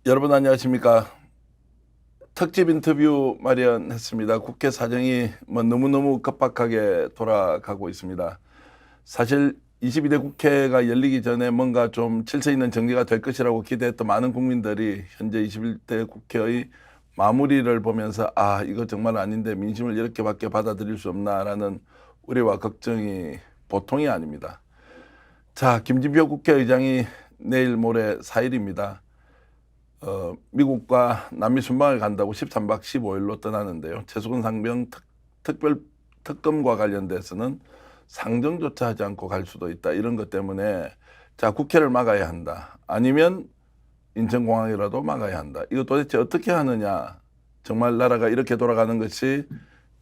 여러분 안녕하십니까? 특집 인터뷰 마련했습니다. 국회 사정이 너무너무 급박하게 돌아가고 있습니다. 사실 22대 국회가 열리기 전에 뭔가 좀 질서 있는 정리가 될 것이라고 기대했던 많은 국민들이 현재 21대 국회의 마무리를 보면서 이거 정말 아닌데 민심을 이렇게밖에 받아들일 수 없나라는 우려와 걱정이 보통이 아닙니다. 자, 김진표 국회의장이 내일 모레 4일입니다. 미국과 남미 순방을 간다고 13박 15일로 떠나는데요. 최수근 상병 특별 특검과 관련돼서는 상정조차 하지 않고 갈 수도 있다. 이런 것 때문에 자, 국회를 막아야 한다. 아니면 인천공항이라도 막아야 한다. 이거 도대체 어떻게 하느냐. 정말 나라가 이렇게 돌아가는 것이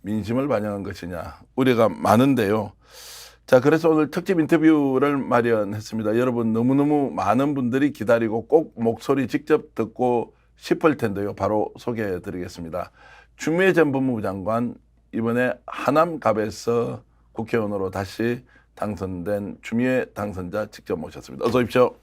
민심을 반영한 것이냐. 우려가 많은데요. 자, 그래서 오늘 특집 인터뷰를 마련했습니다. 여러분 너무너무 많은 분들이 기다리고 꼭 목소리 직접 듣고 싶을 텐데요. 바로 소개해 드리겠습니다. 추미애 전 법무부 장관, 이번에 하남갑에서 국회의원으로 다시 당선된 추미애 당선자 직접 모셨습니다. 어서 오십시오.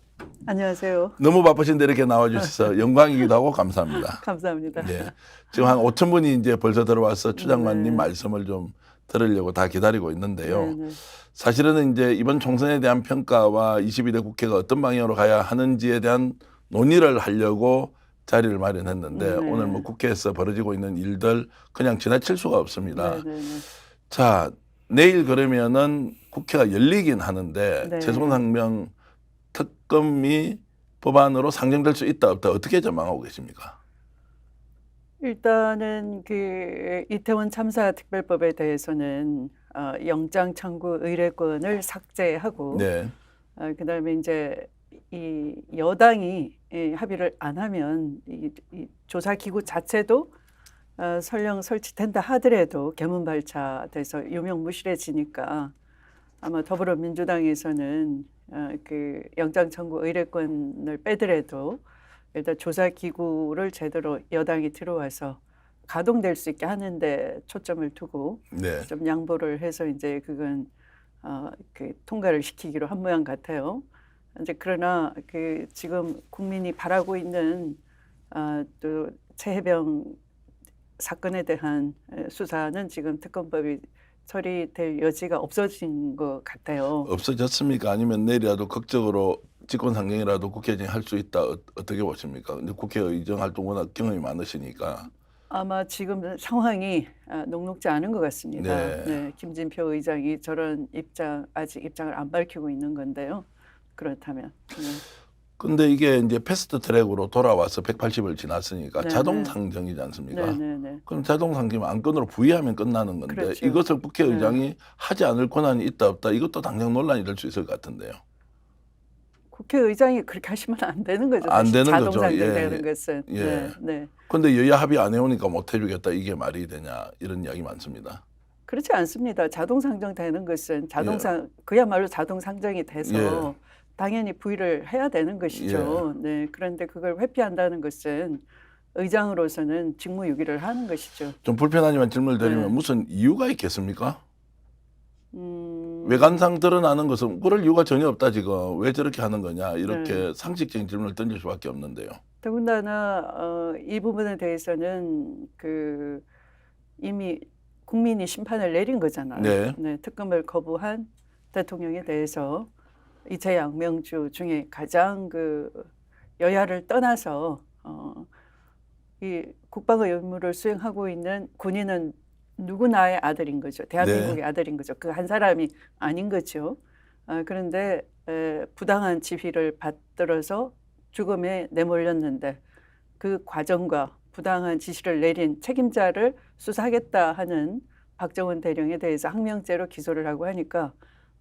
안녕하세요. 너무 바쁘신데 이렇게 나와주셔서 영광이기도 하고 감사합니다. 감사합니다. 네. 지금 한 5천 분이 이제 벌써 들어와서 추 장관님 말씀을 좀 들으려고 다 기다리고 있는데요. 네네. 사실은 이제 이번 총선에 대한 평가와 22대 국회가 어떤 방향으로 가야 하는지에 대한 논의를 하려고 자리를 마련했는데 오늘 뭐 국회에서 벌어지고 있는 일들 그냥 지나칠 수가 없습니다. 네네네. 자, 내일 그러면은 국회가 열리긴 하는데 네. 최수근 상병 특검이 법안으로 상정될 수 있다 없다 어떻게 전망하고 계십니까? 일단은 그 이태원 참사 특별법에 대해서는 영장 청구 의뢰권을 삭제하고 네. 그다음에 이제 이 여당이 합의를 안 하면 이 조사 기구 자체도 설령 설치된다 하더라도 개문발차돼서 유명무실해지니까 아마 더불어민주당에서는 그 영장 청구 의뢰권을 빼더라도 일단 조사 기구를 제대로 여당이 들어와서 가동될 수 있게 하는데 초점을 두고 네. 좀 양보를 해서 이제 그건 그 통과를 시키기로 한 모양 같아요. 이제 그러나 그 지금 국민이 바라고 있는 또 최혜병 사건에 대한 수사는 지금 특검법이 처리될 여지가 없어진 것 같아요. 없어졌습니까? 아니면 내일이라도 극적으로 직권상정이라도 국회의장이 할 수 있다. 어떻게 보십니까? 근데 국회의장 활동 워낙 경험이 많으시니까. 아마 지금 상황이 녹록지 않은 것 같습니다. 네. 네, 김진표 의장이 저런 아직 입장을 안 밝히고 있는 건데요. 그렇다면. 근데 이게 이제 패스트 트랙으로 돌아와서 180을 지났으니까 네네. 자동 상정이지 않습니까? 네네네. 그럼 자동 상정이면 안건으로 부의하면 끝나는 건데 그렇죠. 이것을 국회의장이 하지 않을 권한이 있다 없다 이것도 당장 논란이 될 수 있을 것 같은데요. 국회의장이 그렇게 하시면 안 되는 거죠. 안 사실 되는 자동 거죠. 상정되는 것은. 예. 네, 네. 근데 여야 합의 안 해오니까 못 해주겠다 이게 말이 되냐 이런 이야기 많습니다. 그렇지 않습니다. 자동 상정되는 것은 그야말로 자동 상정이 돼서 당연히 부의를 해야 되는 것이죠. 네. 그런데 그걸 회피한다는 것은 의장으로서는 직무유기를 하는 것이죠. 좀 불편하지만 질문을 드리면 네. 무슨 이유가 있겠습니까? 외관상 드러나는 것은 그럴 이유가 전혀 없다 지금. 왜 저렇게 하는 거냐 이렇게 상식적인 질문을 던질 수밖에 없는데요. 더군다나 이 부분에 대해서는 그 이미 국민이 심판을 내린 거잖아요. 네. 네, 특검을 거부한 대통령에 대해서 이재양명주 중에 가장 그 여야를 떠나서 이 국방의 의무를 수행하고 있는 군인은 누구나의 아들인 거죠. 대한민국의 아들인 거죠. 그 한 사람이 아닌 거죠. 그런데 부당한 지휘를 받들어서 죽음에 내몰렸는데 그 과정과 부당한 지시를 내린 책임자를 수사하겠다 하는 박정훈 대령에 대해서 항명죄로 기소를 하고 하니까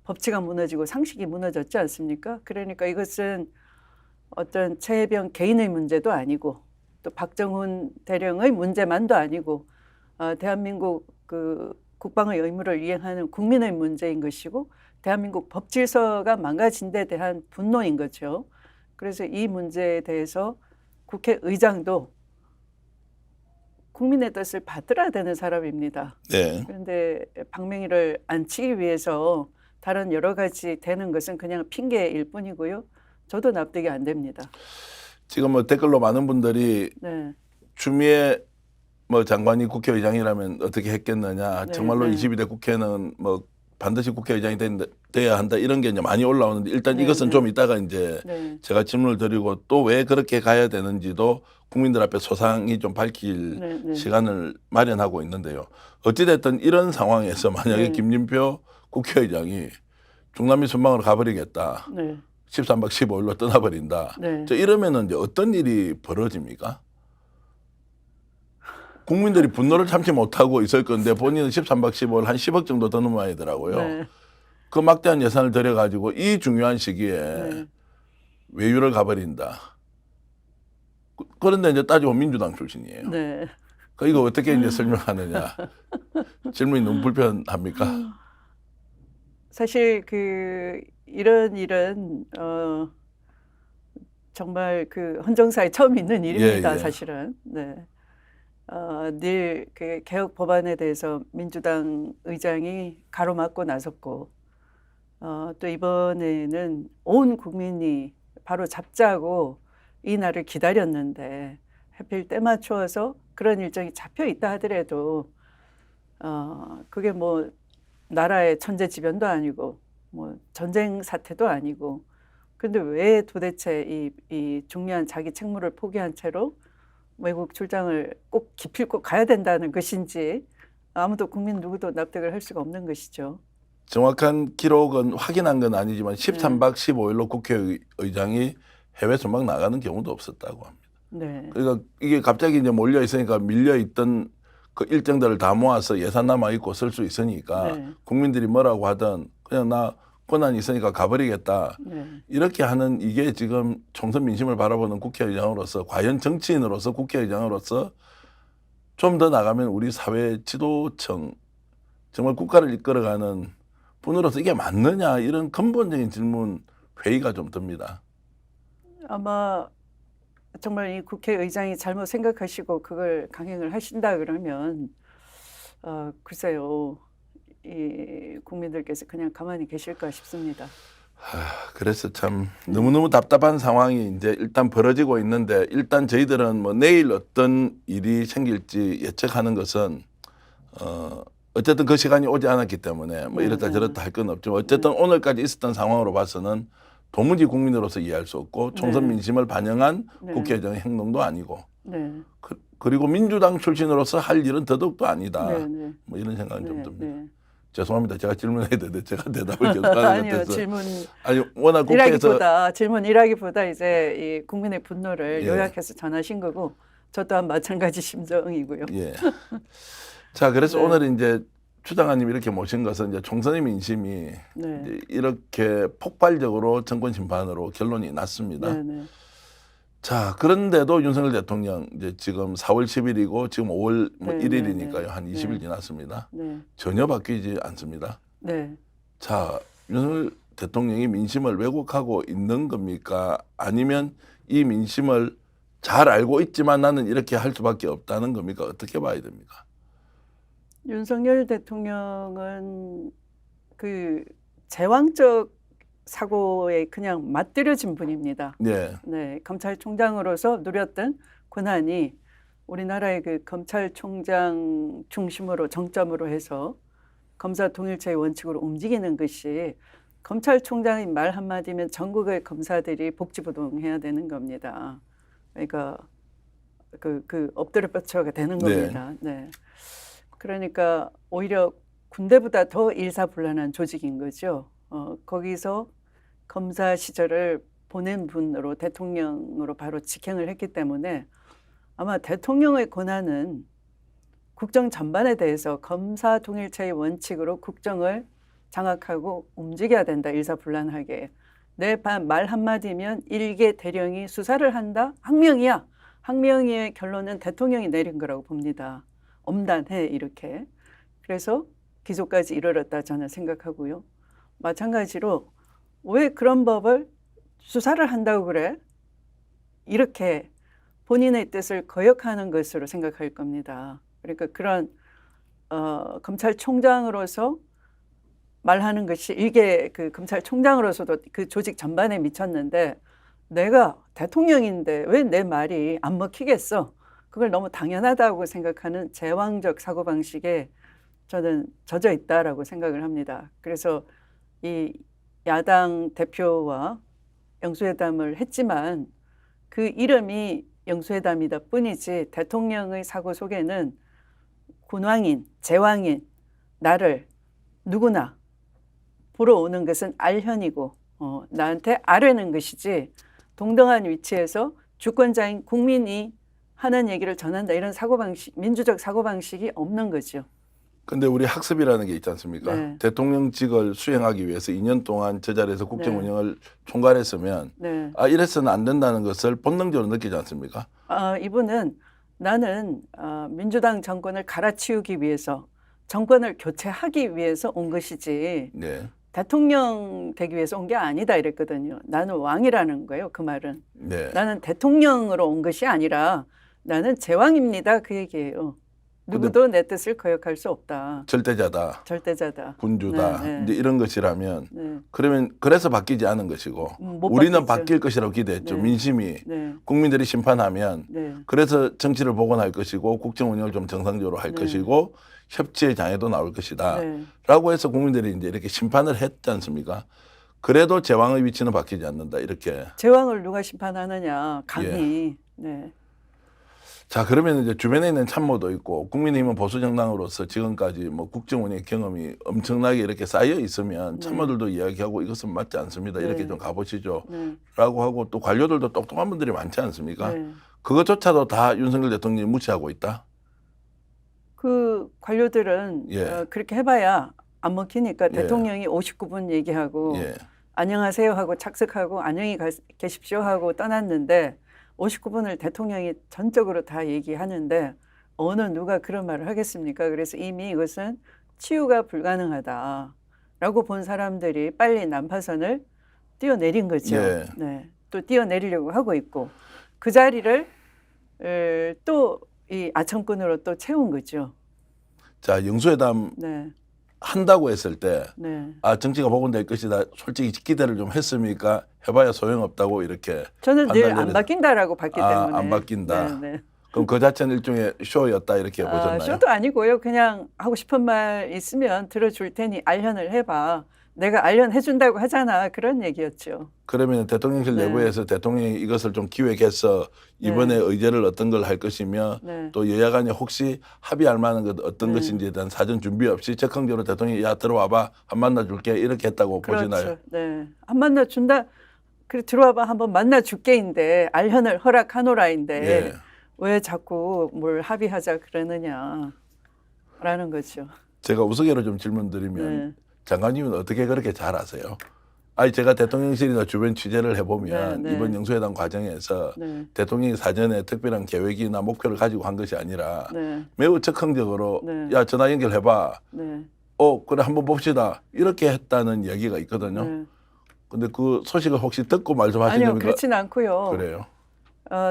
법치가 무너지고 상식이 무너졌지 않습니까? 그러니까 이것은 어떤 최혜병 개인의 문제도 아니고 또 박정훈 대령의 문제만도 아니고 대한민국 그 국방의 의무를 이행하는 국민의 문제인 것이고 대한민국 법 질서가 망가진 데 대한 분노인 거죠. 그래서 이 문제에 대해서 국회의장도 국민의 뜻을 받들어야 되는 사람입니다. 네. 그런데 방맹이를 안 치기 위해서 다른 여러 가지 되는 것은 그냥 핑계일 뿐이고요. 저도 납득이 안 됩니다. 지금 뭐 댓글로 많은 분들이 네. 추미애 뭐 장관이 국회의장이라면 어떻게 했겠느냐. 네, 정말로 네. 22대 국회는 뭐 반드시 국회의장이 돼야 한다 이런 게 이제 많이 올라오는데 일단 네, 이것은 네. 좀 이따가 이제 네. 제가 질문을 드리고 또 왜 그렇게 가야 되는지도 국민들 앞에 소상히 좀 밝힐 네, 네. 시간을 마련하고 있는데요. 어찌됐든 이런 상황에서 만약에 네. 김진표 국회의장이 중남미 순방으로 가버리겠다. 네. 13박 15일로 떠나버린다. 네. 저 이러면은 이제 어떤 일이 벌어집니까? 국민들이 분노를 참지 못하고 있을 건데 본인은 13박 15일 한 10억 정도 더 넘어야 되더라고요. 네. 그 막대한 예산을 들여가지고 이 중요한 시기에 네. 외유를 가버린다. 그런데 이제 따지고 민주당 출신이에요. 네. 그 이거 어떻게 이제 설명하느냐. 질문이 너무 불편합니까? 사실 그 이런 일은 정말 그 헌정사에 처음 있는 일입니다. 예. 사실은. 네. 늘 그 개혁 법안에 대해서 민주당 의장이 가로막고 나섰고 또 이번에는 온 국민이 바로 잡자고 이 날을 기다렸는데 하필 때 맞추어서 그런 일정이 잡혀 있다 하더라도 그게 뭐 나라의 천재지변도 아니고 뭐 전쟁 사태도 아니고 근데 왜 도대체 이 중요한 자기 책무를 포기한 채로 외국 출장을 꼭 기필코 가야 된다는 것인지 아무도 국민 누구도 납득을 할 수가 없는 것이죠. 정확한 기록은 확인한 건 아니지만 13박 15일로 국회의장이 해외 순방 나가는 경우도 없었다고 합니다. 네. 그러니까 이게 갑자기 이제 몰려 있으니까 밀려 있던 그 일정들을 다 모아서 예산 남아 있고 쓸 수 있으니까 네. 국민들이 뭐라고 하든 그냥 나 권한이 있으니까 가버리겠다. 네. 이렇게 하는 이게 지금 총선 민심을 바라보는 국회의장으로서 과연 정치인으로서 국회의장으로서 좀 더 나가면 우리 사회 지도층 정말 국가를 이끌어가는 분으로서 이게 맞느냐 이런 근본적인 질문 회의가 좀 듭니다. 아마 정말 이 국회의장이 잘못 생각하시고 그걸 강행을 하신다 그러면 글쎄요. 이 국민들께서 그냥 가만히 계실까 싶습니다. 그래서 참 너무너무 답답한 상황이 이제 일단 벌어지고 있는데 일단 저희들은 뭐 내일 어떤 일이 생길지 예측하는 것은 어쨌든 그 시간이 오지 않았기 때문에 뭐 이렇다 저렇다 할 건 없지만 어쨌든 오늘까지 있었던 상황으로 봐서는 도무지 국민으로서 이해할 수 없고 총선 네. 민심을 반영한 네. 국회의장의 행동도 아니고 네. 그리고 민주당 출신으로서 할 일은 더더욱도 아니다. 네. 네. 뭐 이런 생각은 좀 네. 듭니다. 네. 죄송합니다. 제가 질문해야 되는데 제가 대답을 계속하는 것 아니요. 같아서. 질문 아니 워낙 국회에서 질문 일하기보다 이제 이 국민의 분노를 예. 요약해서 전하신 거고 저 또한 마찬가지 심정이고요. 예. 자 그래서 네. 오늘 이제 추장관님 이렇게 모신 것은 이제 총선의 민심이 네. 이제 이렇게 폭발적으로 정권 심판으로 결론이 났습니다. 네. 네. 자 그런데도 윤석열 대통령 이제 지금 4월 10일이고 지금 5월 뭐 네, 1일이니까요. 네, 한 네. 20일 지났습니다. 네. 전혀 바뀌지 않습니다. 네. 자 윤석열 대통령이 민심을 왜곡하고 있는 겁니까? 아니면 이 민심을 잘 알고 있지만 나는 이렇게 할 수밖에 없다는 겁니까? 어떻게 봐야 됩니까? 윤석열 대통령은 그 제왕적 사고에 그냥 맞들여진 분입니다. 네. 네, 검찰총장으로서 누렸던 권한이 우리나라의 그 검찰총장 중심으로 정점으로 해서 검사 동일체의 원칙으로 움직이는 것이 검찰총장의 말 한마디면 전국의 검사들이 복지부동해야 되는 겁니다. 그러니까 그 엎드려 뻗쳐가 되는 네. 겁니다. 네. 그러니까 오히려 군대보다 더 일사불란한 조직인 거죠. 거기서 검사 시절을 보낸 분으로 대통령으로 바로 직행을 했기 때문에 아마 대통령의 권한은 국정 전반에 대해서 검사 동일체의 원칙으로 국정을 장악하고 움직여야 된다. 일사불란하게. 내 말 한마디면 일개 대령이 수사를 한다? 항명이야. 항명의 결론은 대통령이 내린 거라고 봅니다. 엄단해 이렇게. 그래서 기소까지 이르렀다 저는 생각하고요. 마찬가지로 왜 그런 법을 수사를 한다고 그래? 이렇게 본인의 뜻을 거역하는 것으로 생각할 겁니다. 그러니까 그런 검찰총장으로서 말하는 것이 이게 그 검찰총장으로서도 그 조직 전반에 미쳤는데 내가 대통령인데 왜 내 말이 안 먹히겠어? 그걸 너무 당연하다고 생각하는 제왕적 사고방식에 저는 젖어 있다라고 생각을 합니다. 그래서 이 야당 대표와 영수회담을 했지만 그 이름이 영수회담이다 뿐이지 대통령의 사고 속에는 군왕인, 제왕인 나를 누구나 보러 오는 것은 알현이고 나한테 아뢰는 것이지 동등한 위치에서 주권자인 국민이 하는 얘기를 전한다 이런 사고방식, 민주적 사고방식이 없는 거죠. 근데 우리 학습이라는 게 있지 않습니까? 네. 대통령직을 수행하기 위해서 2년 동안 저 자리에서 국정 네. 운영을 총괄했으면 네. 이래서는 안 된다는 것을 본능적으로 느끼지 않습니까? 이분은 나는 민주당 정권을 갈아치우기 위해서 정권을 교체하기 위해서 온 것이지 네. 대통령 되기 위해서 온 게 아니다 이랬거든요. 나는 왕이라는 거예요. 그 말은. 네. 나는 대통령으로 온 것이 아니라 나는 제왕입니다. 그 얘기예요. 누구도 내 뜻을 거역할 수 없다. 절대자다. 절대자다. 군주다. 네, 네. 이제 이런 것이라면 네. 그러면 그래서 바뀌지 않은 것이고 못 우리는 바뀌죠. 바뀔 것이라고 기대했죠. 네. 민심이 네. 국민들이 심판하면 네. 그래서 정치를 복원할 것이고 국정 운영을 좀 정상적으로 할 네. 것이고 협치의 장애도 나올 것이다. 네. 라고 해서 국민들이 이제 이렇게 심판을 했지 않습니까? 그래도 제왕의 위치는 바뀌지 않는다. 이렇게. 제왕을 누가 심판하느냐. 감히. 예. 네. 자, 그러면 이제 주변에 있는 참모도 있고 국민의힘은 보수 정당으로서 지금까지 뭐 국정 운영 경험이 엄청나게 이렇게 쌓여 있으면 참모들도 이야기하고 이것은 맞지 않습니다. 이렇게 네. 좀 가보시죠. 네. 라고 하고 또 관료들도 똑똑한 분들이 많지 않습니까? 네. 그것조차도 다 윤석열 대통령이 무시하고 있다. 그 관료들은 예. 그렇게 해봐야 안 먹히니까 예. 대통령이 59분 얘기하고 예. 안녕하세요 하고 착석하고 안녕히 계십시오 하고 떠났는데 59분을 대통령이 전적으로 다 얘기하는데 어느 누가 그런 말을 하겠습니까? 그래서 이미 이것은 치유가 불가능하다라고 본 사람들이 빨리 난파선을 뛰어내린 거죠. 예. 네. 또 뛰어내리려고 하고 있고 그 자리를 또 이 아청꾼으로 또 채운 거죠. 자, 영수회담 네. 한다고 했을 때 네. 정치가 복원될 것이다. 솔직히 기대를 좀 했습니까? 해봐야 소용없다고 이렇게 저는 늘 안 판단을 바뀐다라고 봤기 때문에. 안 바뀐다. 네, 네. 그럼 그 자체는 일종의 쇼였다 이렇게 보셨나요? 쇼도 아니고요. 그냥 하고 싶은 말 있으면 들어줄 테니 알현을 해봐. 내가 알현해준다고 하잖아. 그런 얘기였죠. 그러면 대통령실 네. 내부에서 대통령이 이것을 좀 기획해서 이번에 네. 의제를 어떤 걸 할 것이며 네. 또 여야 간에 혹시 합의할 만한 것 어떤 네. 것인지에 대한 사전 준비 없이 적극적으로 대통령이 야 들어와봐 한 만나줄게 이렇게 했다고 보시나요? 그렇죠. 네. 한 만나준다. 그래 들어와봐 한번 만나줄게인데 알현을 허락하노라인데 예. 왜 자꾸 뭘 합의하자 그러느냐라는 거죠. 제가 우스개로 좀 질문드리면 네. 장관님은 어떻게 그렇게 잘 아세요? 제가 대통령실이나 주변 취재를 해보면 네, 네. 이번 영수회담 과정에서 네. 대통령이 사전에 특별한 계획이나 목표를 가지고 한 것이 아니라 네. 매우 적극적으로 네. 야 전화 연결해봐. 네. 그래 한번 봅시다. 이렇게 했다는 얘기가 있거든요. 네. 근데 그 소식을 혹시 듣고 말씀하신 아니요, 겁니까? 그렇진 않고요. 그래요.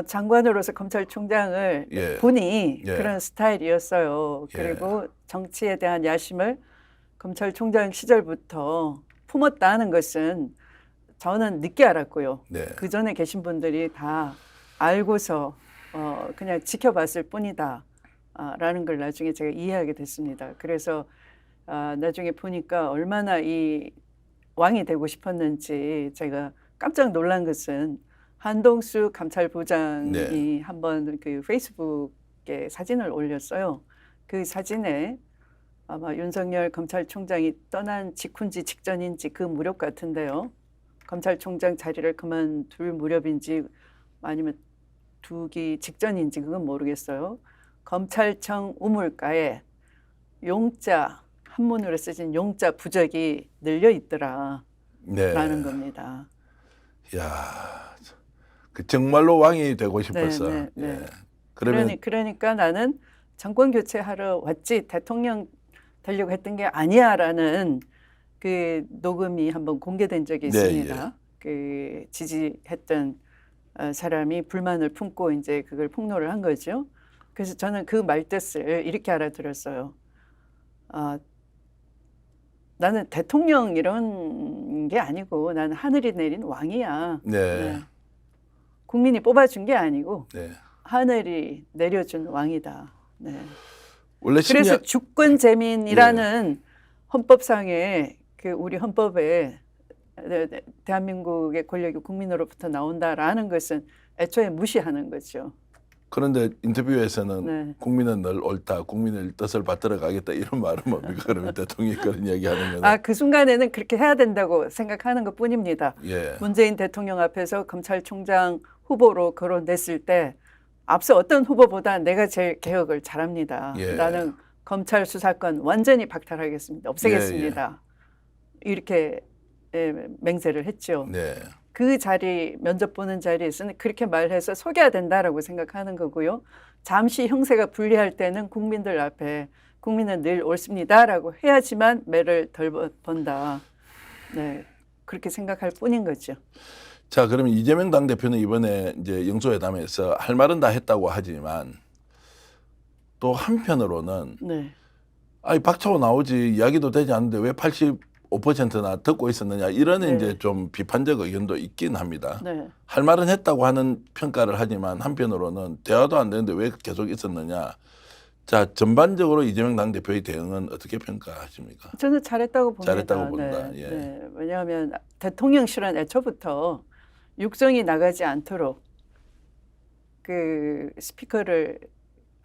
장관으로서 검찰총장을 예. 분이 예. 그런 스타일이었어요. 예. 그리고 정치에 대한 야심을 검찰총장 시절부터 품었다는 것은 저는 늦게 알았고요. 네. 그 전에 계신 분들이 다 알고서 그냥 지켜봤을 뿐이다. 라는 걸 나중에 제가 이해하게 됐습니다. 그래서 나중에 보니까 얼마나 이 왕이 되고 싶었는지 제가 깜짝 놀란 것은 한동숙 감찰부장이 네. 한번 그 페이스북에 사진을 올렸어요. 그 사진에 아마 윤석열 검찰총장이 떠난 직후인지 직전인지 그 무렵 같은데요. 검찰총장 자리를 그만둘 무렵인지 아니면 두기 직전인지 그건 모르겠어요. 검찰청 우물가에 용자 한문으로 쓰진 용자 부적이 늘려 있더라. 네. 라는 겁니다. 야, 그 정말로 왕이 되고 싶었어. 네, 네. 예. 그러면 그러니까 나는 정권 교체하러 왔지 대통령 되려고 했던 게 아니야라는 그 녹음이 한번 공개된 적이 네, 있습니다. 그 지지했던 사람이 불만을 품고 이제 그걸 폭로를 한 거죠. 그래서 저는 그 말뜻을 이렇게 알아들었어요. 나는 대통령 이런 게 아니고 나는 하늘이 내린 왕이야. 네. 국민이 뽑아준 게 아니고 네. 하늘이 내려준 왕이다. 네. 원래 그래서 심야 주권 재민이라는 헌법상의 그 우리 헌법에 대한민국의 권력이 국민으로부터 나온다라는 것은 애초에 무시하는 거죠. 그런데 인터뷰에서는 네. 국민은 늘 옳다, 국민의 뜻을 받들어 가겠다 이런 말은 뭡니까? 그러면 대통령이 그런 얘기하는 아, 거는 그 순간에는 그렇게 해야 된다고 생각하는 것 뿐입니다. 예, 문재인 대통령 앞에서 검찰총장 후보로 거론됐을 때 앞서 어떤 후보보다 내가 제일 개혁을 잘합니다. 예. 나는 검찰 수사권 완전히 박탈하겠습니다. 없애겠습니다. 이렇게 맹세를 했죠. 네, 그 자리 면접 보는 자리에서는 그렇게 말해서 속여야 된다라고 생각하는 거고요. 잠시 형세가 불리할 때는 국민들 앞에 국민은 늘 옳습니다라고 해야지만 매를 덜 번다. 네, 그렇게 생각할 뿐인 거죠. 자, 그러면 이재명 당대표는 이번에 이제 영수회담에서 할 말은 다 했다고 하지만 또 한편으로는 네, 아니 박차고 나오지 이야기도 되지 않는데 왜 85%나 듣고 있었느냐 이런 네. 이제 좀 비판적 의견도 있긴 합니다. 네. 할 말은 했다고 하는 평가를 하지만 한편으로는 대화도 안 되는데 왜 계속 있었느냐. 자, 전반적으로 이재명 당대표의 대응은 어떻게 평가하십니까? 저는 잘했다고 봅니다. 잘했다고 본다. 네, 예. 네. 왜냐하면 대통령실은 애초부터 육성이 나가지 않도록 그 스피커를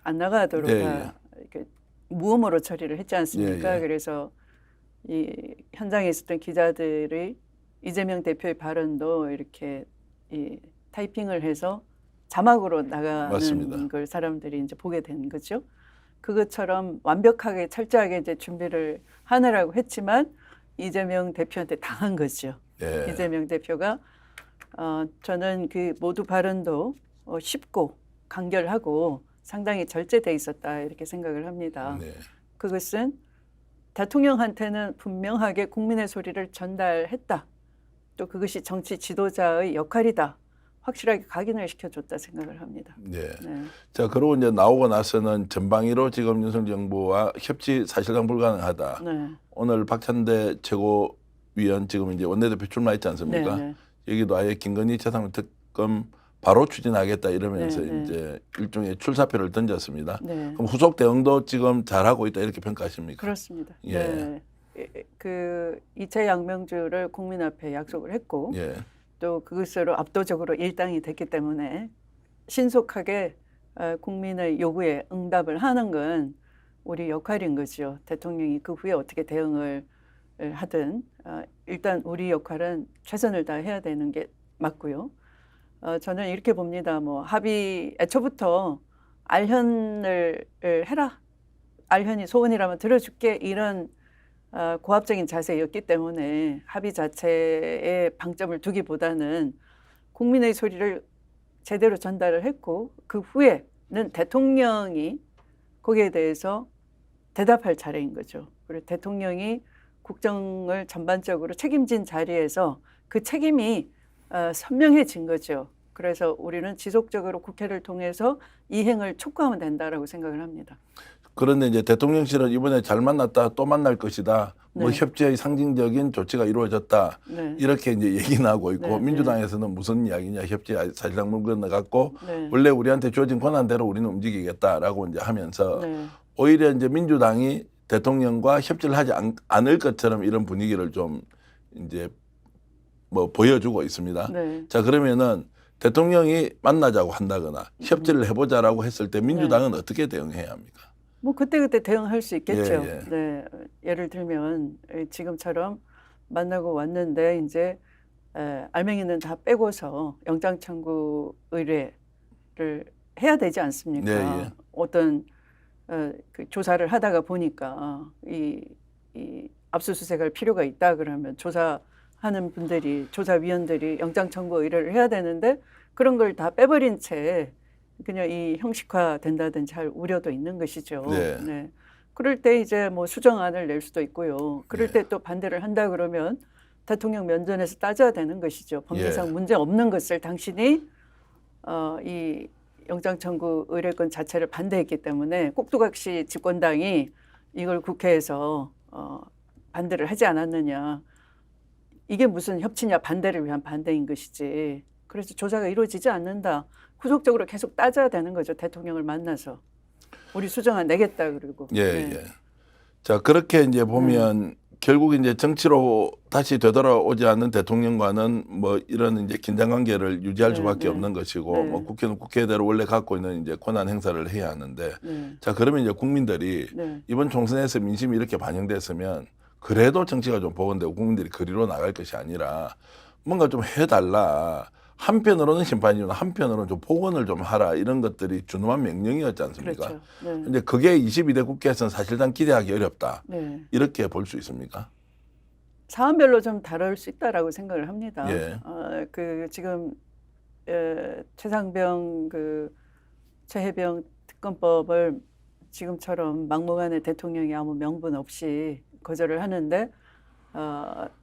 안 나가도록 예, 다 이렇게 무음으로 처리를 했지 않습니까? 예, 예. 그래서 이 현장에 있었던 기자들이 이재명 대표의 발언도 이렇게 이 타이핑을 해서 자막으로 나가는 맞습니다. 걸 사람들이 이제 보게 된 거죠. 그것처럼 완벽하게 철저하게 이제 준비를 하느라고 했지만 이재명 대표한테 당한 거죠. 예. 이재명 대표가 저는 그 모두 발언도 쉽고 간결하고 상당히 절제돼 있었다 이렇게 생각을 합니다. 네. 그것은 대통령한테는 분명하게 국민의 소리를 전달했다. 또 그것이 정치 지도자의 역할이다. 확실하게 각인을 시켜줬다 생각을 합니다. 네. 네. 자, 그러고 이제 나오고 나서는 전방위로 지금 윤석열 정부와 협치 사실상 불가능하다. 네. 오늘 박찬대 최고위원 지금 이제 원내대표 출마했지 않습니까? 네. 여기도 아예 김건희 최상무 특검 바로 추진하겠다 이러면서 네. 이제 일종의 출사표를 던졌습니다. 네. 그럼 후속 대응도 지금 잘하고 있다 이렇게 평가하십니까? 그렇습니다. 예. 네. 그 이채 양명주를 국민 앞에 약속을 했고 예. 또 그것으로 압도적으로 일당이 됐기 때문에 신속하게 국민의 요구에 응답을 하는 건 우리 역할인 거죠. 대통령이 그 후에 어떻게 대응을 하든 일단 우리 역할은 최선을 다해야 되는 게 맞고요. 저는 이렇게 봅니다. 뭐 합의 애초부터 알현을 해라. 알현이 소원이라면 들어줄게 이런 고압적인 자세였기 때문에 합의 자체에 방점을 두기보다는 국민의 소리를 제대로 전달을 했고 그 후에는 대통령이 거기에 대해서 대답할 차례인 거죠. 그리고 대통령이 국정을 전반적으로 책임진 자리에서 그 책임이 선명해진 거죠. 그래서 우리는 지속적으로 국회를 통해서 이행을 촉구하면 된다라고 생각을 합니다. 그런데 이제 대통령실은 이번에 잘 만났다 또 만날 것이다. 뭐 네. 협치의 상징적인 조치가 이루어졌다. 네. 이렇게 이제 얘기는 하고 있고 네, 민주당에서는 무슨 이야기냐 협치 사실상 물 건너갔고 네. 원래 우리한테 주어진 권한대로 우리는 움직이겠다라고 이제 하면서 네. 오히려 이제 민주당이 대통령과 협치를 하지 않을 것처럼 이런 분위기를 좀 이제 뭐 보여주고 있습니다. 네. 자, 그러면은 대통령이 만나자고 한다거나 협치를 해보자라고 했을 때 민주당은 어떻게 대응해야 합니까? 뭐 그때그때 대응할 수 있겠죠. 예, 예. 네. 예를 들면 지금처럼 만나고 왔는데 이제 알맹이는 다 빼고서 영장 청구 의뢰를 해야 되지 않습니까? 네, 예. 어떤 그 조사를 하다가 보니까 이 압수수색할 필요가 있다 그러면 조사하는 분들이 조사위원들이 영장 청구 의뢰를 해야 되는데 그런 걸 다 빼버린 채 그냥 이 형식화 된다든지 할 우려도 있는 것이죠. 네. 네. 그럴 때 이제 뭐 수정안을 낼 수도 있고요. 그럴 네. 때 또 반대를 한다 그러면 대통령 면전에서 따져야 되는 것이죠. 법리상 예. 문제 없는 것을 당신이 이 영장 청구 의뢰권 자체를 반대했기 때문에 꼭두각시 집권당이 이걸 국회에서 반대를 하지 않았느냐. 이게 무슨 협치냐 반대를 위한 반대인 것이지. 그래서 조사가 이루어지지 않는다. 후속적으로 계속 따져야 되는 거죠. 대통령을 만나서. 우리 수정안 내겠다 그러고. 예, 네. 예. 자, 그렇게 이제 보면 결국 이제 정치로 다시 되돌아오지 않는 대통령과는 뭐 이런 이제 긴장 관계를 유지할 네, 수밖에 네. 없는 것이고 네. 뭐 국회는 국회대로 원래 갖고 있는 이제 권한 행사를 해야 하는데 네. 자, 그러면 이제 국민들이 네. 이번 총선에서 민심이 이렇게 반영됐으면 그래도 정치가 좀 복원되고 국민들이 그리로 나갈 것이 아니라 뭔가 좀 해달라. 한편으로는 심판이지만 한편으로는 좀 복원을 좀 하라. 이런 것들이 준엄한 명령이었지 않습니까? 그렇죠. 네. 근데 그게 22대 국회에서는 사실상 기대하기 어렵다. 네. 이렇게 볼 수 있습니까? 사안별로 좀 다를 수 있다라고 생각을 합니다. 예. 그 지금 최상병 최혜병 특검법을 지금처럼 막무가내 대통령이 아무 명분 없이 거절을 하는데